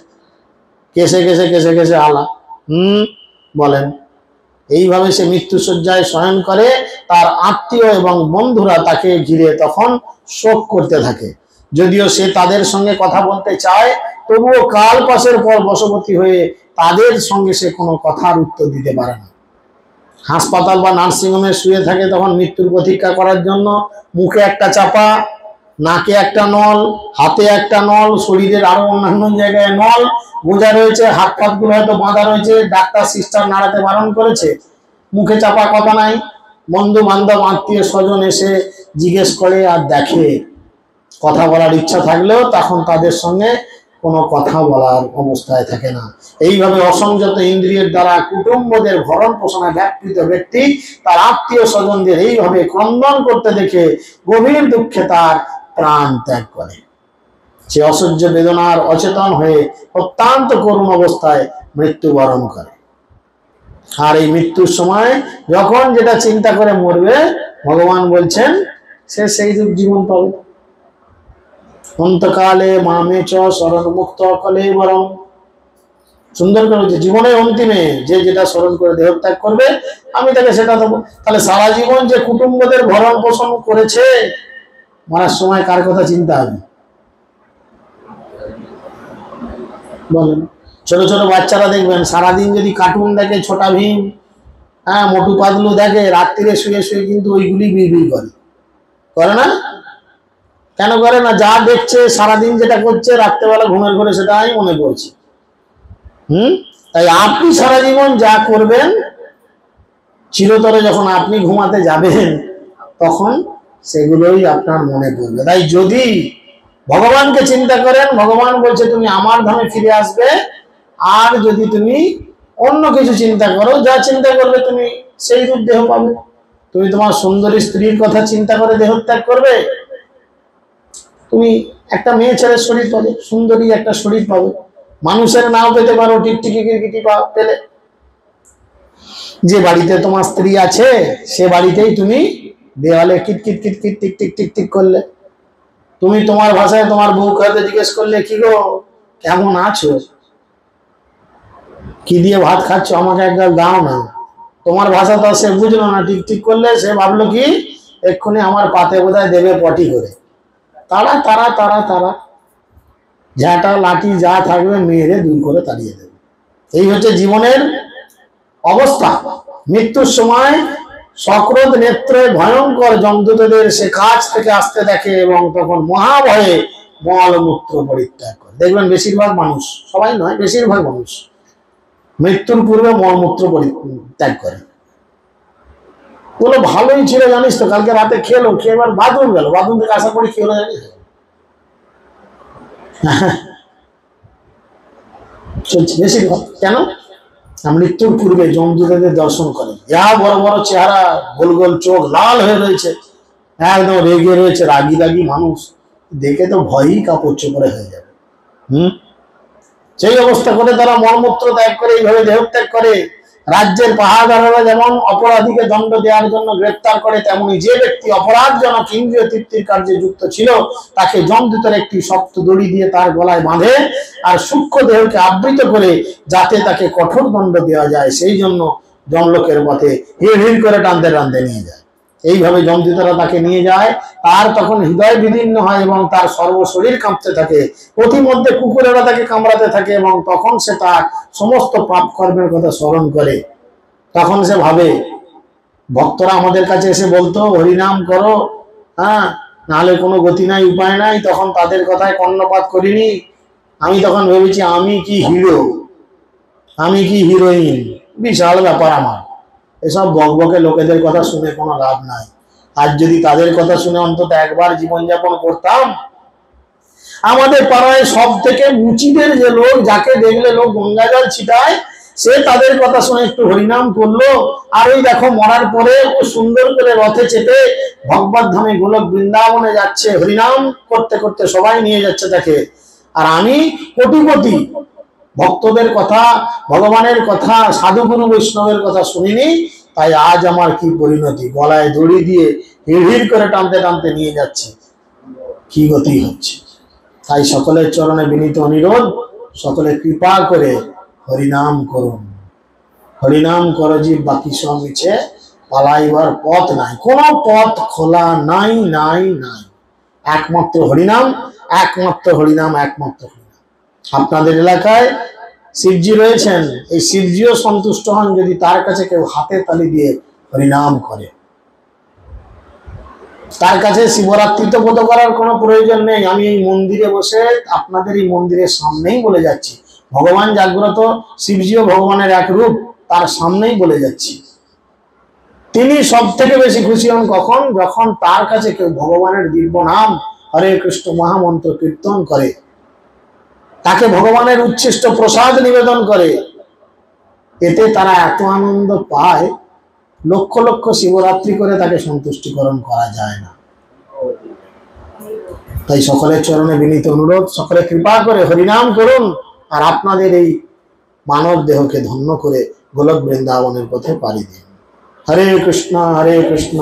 কেসে কেসে কেসে কেসে আলা বলেন। এইভাবে সে মৃত্যুশয্যায় শয়ন করে। তার আত্মীয় এবং বন্ধুরা তাকে ঘিরে তখন শোক করতে থাকে। যদিও সে তাদের সঙ্গে কথা বলতে চায় তবুও কাল পাশের পর বশবর্তী হয়ে তাদের সঙ্গে সে কোনো কথার উত্তর দিতে পারে না। হাসপাতাল বা নার্সিংহোমে শুয়ে থাকে তখন মৃত্যুর প্রতীক্ষা করার জন্য। মুখে একটা চাপা, নাকে একটা নল, হাতে একটা নল, শরীরের আরো অন্যান্য জায়গায় নল গোঁজা রয়েছে, হাত পাতগুলো হয়তো বাঁধা রয়েছে, ডাক্তার সিস্টার নাড়াতে বারণ করেছে, মুখে চাপা, কথা নাই। বন্ধু বান্ধব আত্মীয় স্বজন এসে জিজ্ঞেস করে আর দেখে, কথা বলার ইচ্ছা থাকলেও তখন তাদের সঙ্গে কোনো কথা বলার অবস্থায় থাকে না। এইভাবে অসংযত ইন্দ্রিয়ের দ্বারা কুটুম্বদের ভরণ পোষণে ব্যাপৃত ব্যক্তি তার আত্মীয় স্বজনদের এইভাবে ক্রন্দন করতে দেখে গভীর দুঃখে তার প্রাণ ত্যাগ করে। সে অসহ্য বেদনার অচেতন হয়ে অত্যন্ত করুণ অবস্থায় মৃত্যুবরণ করে। আর এই মৃত্যুর সময় যখন যেটা চিন্তা করে মরবে, ভগবান বলছেন সে সেই রূপ জীবন পাবে। অন্তকালে মামে চ শরণ মুক্ত কলে বরং, সুন্দর করে বলছে জীবনের অন্তিমে যে যেটা স্মরণ করে দেহত্যাগ করবে আমি তাকে সেটা দেবো। তাহলে সারা জীবন যে কুটুম্বদের ভরণ পোষণ করেছে, মরার সময় কার কথা চিন্তা হবে বলেন? ছোট ছোট বাচ্চারা দেখবেন সারাদিন যদি কার্টুন দেখে, ছোটা ভীম, হ্যাঁ, মোটু পাতলু দেখে, রাত্রিরে শুয়ে শুয়ে কিন্তু ওইগুলি বিড়বিড় করে, করে না? কেন করে না? যা দেখছে সারাদিন, যেটা করছে, রাত্রেবেলা ঘুমের ঘরে সেটাই মনে পড়ছে। তাই আপনি সারা জীবন যা করবেন, চিরতরে যখন আপনি ঘুমাতে যাবেন তখন সেগুলোই আপনার মনে পড়বে। তাই যদি ভগবানকে চিন্তা করেন, ভগবান বলছে তুমি আমার ধামে ফিরে আসবে। আর যদি তুমি অন্য কিছু চিন্তা করো, যা চিন্তা করবে তুমি সেই রূপ দেহ পাবে। তুমি তোমার সুন্দরী স্ত্রীর কথা চিন্তা করে দেহ ত্যাগ করবে, তুমি একটা মেয়ে ছেলের শরীর পাবে, সুন্দরী একটা শরীর পাবে। মানুষের নাও পেতে পারো, টিকটিকি কিরকিটি পেলে। যে বাড়িতে তোমার স্ত্রী আছে সে বাড়িতেই তুমি দেওয়ালে kit kit kit kit tick tick tick tick করলে। তুমি তোমার ভাষায় তোমার বউকে হয়তো জিজ্ঞেস করলে, কি গো কেমন আছো, কি দিয়ে ভাত খাচ্ছ, আমাকে একবার দাও না। তোমার ভাষা তো সে বুঝলো না, টিক টিক করলে সে ভাবলো কি এক্ষুনি আমার পাতে বোধহয় দেবে পটি করে। তারা তারা তারা তারা ঝাঁটা লাঠি যা থাকবে মেয়েরে দূর করে তাড়িয়ে দেবে। এই হচ্ছে জীবনের অবস্থা। মৃত্যুর সময় সক্রোধ নেত্রে ভয়ঙ্কর যমদূতদের সে কাছ থেকে আসতে দেখে এবং তখন মহাভয়ে মলমূত্র পরিত্যাগ করে। দেখবেন বেশিরভাগ মানুষ, সবাই নয়, বেশিরভাগ মানুষ মৃত্যুর পূর্বে মলমূত্র পরিত্যাগ করে। বলো ভালোই ছিল জানিস তো, কালকে রাতে খেলো, খেয়ে এবার বাথরুম গেল, বাথরুম থেকে আশা করি কি হলো জানিস? বেশিরভাগ কেন? মৃত্যুর পূর্বে যমদূতদের দর্শন করে, যা বড় বড় চেহারা, গোল গোল চোখ, লাল হয়ে রয়েছে, একদম রেগে রয়েছে, রাগি রাগি মানুষ, দেখে তো ভয়ই কাপড় চোপড়ে হয়ে যাবে। সেই অবস্থা করে তারা মলমূত্র ত্যাগ করে, এইভাবে দেহ ত্যাগ করে। রাজ্যের পাহাড়দারেরা যেমন অপরাধীকে দণ্ড দেওয়ার জন্য গ্রেপ্তার করে, তেমনি যে ব্যক্তি অপরাধজনক ইন্দ্রিয় তৃপ্তির কার্যে যুক্ত ছিল তাকে যমদূতের একটি শক্ত দড়ি দিয়ে তার গলায় বাঁধে আর সূক্ষ্ম দেহকে আবৃত করে, যাতে তাকে কঠোর দণ্ড দেওয়া যায়, সেই জন্য যমলোকের পথে হিড় হিড় করে টানতে টানতে নিয়ে যায়। এইভাবে যমদূতেরা তাকে নিয়ে যায়। তার তখন হৃদয় বিদীর্ণ হয় এবং তার সর্বশরীর কাঁপতে থাকে। প্রতিমধ্যে কুকুরেরা তাকে কামড়াতে থাকে এবং তখন সে তার সমস্ত পাপ কর্মের কথা স্মরণ করে। তখন সে ভাবে, ভক্তরা আমাদের কাছে এসে বলতো হরিনাম করো, হ্যাঁ, নাহলে কোনো গতি নাই, উপায় নাই। তখন তাদের কথায় কর্ণপাত করিনি। আমি তখন ভেবেছি আমি কি হিরো, আমি কি হিরোইন, বিশাল ব্যাপার আমার। এসব বকবকে লোকেদের কথা শুনে কোনো লাভ নাই। আজ যদি তাদের কথা শুনে অন্তত একবার জীবনযাপন করতাম। আমাদের পাড়ায় সব থেকে মুচিদের যে লোক, যাকে দেখলে লোক গঙ্গা জল ছিটায়, সে তাদের কথা শুনে একটু হরিনাম করলো, আর ওই দেখো মরার পরে ও সুন্দর করে রথে চেপে ভগবত ধামে গোলক বৃন্দাবনে যাচ্ছে, হরিনাম করতে করতে সবাই নিয়ে যাচ্ছে তাকে। আর আমি কোটি কোটি ভক্তদের কথা, ভগবানের কথা, সাধুগুরু বৈষ্ণবের কথা শুনিনি। তাই আজ আমার কি পরিণতি, গলায় দড়ি দিয়ে হিড় হিড় করে টানতে টানতে নিয়ে যাচ্ছে, কি গতি হচ্ছে। তাই সকলের চরণে বিনীত অনুরোধ, সকলে কৃপা করে হরিনাম করুন। হরিনাম করো জীব, বাকি সব মিছে, পালাইবার পথ নাই, কোনো পথ খোলা নাই নাই নাই। একমাত্র হরিনাম, একমাত্র হরিনাম, একমাত্র হরিনাম। আপনাদের এলাকায় শিবজি রয়েছেন, এই শিবজিও সন্তুষ্ট হন যদি তার কাছে কেউ হাতে তালি দিয়ে হরিনাম করে। তার কাছে শিবরাত্রি তো বোধ করার কোনো প্রয়োজন নেই। আমি এই মন্দিরে বসে আপনাদের এই মন্দিরের সামনেই বলে যাচ্ছি, ভগবান জাগ্রত, শিবজিও ভগবানের এক রূপ, তার সামনেই বলে যাচ্ছি। তিনি সব থেকে বেশি খুশি হন কখন? যখন তার কাছে কেউ ভগবানের দিব্য নাম হরে কৃষ্ণ মহামন্ত্র কীর্তন করে, তাকে ভগবানের উচ্ছিষ্ট প্রসাদ নিবেদন করে। এতে তারা এত আনন্দ পায়, লক্ষ লক্ষ শিবরাত্রি করে তাকে সন্তুষ্টিকরণ করা যায় না। তাই সকলের চরণে বিনীত অনুরোধ, সকলে কৃপা করে হরিনাম করুন আর আপনাদের এই মানব দেহকে ধন্য করে গোলক বৃন্দাবনের পথে পাড়ি দিন। হরে কৃষ্ণ হরে কৃষ্ণ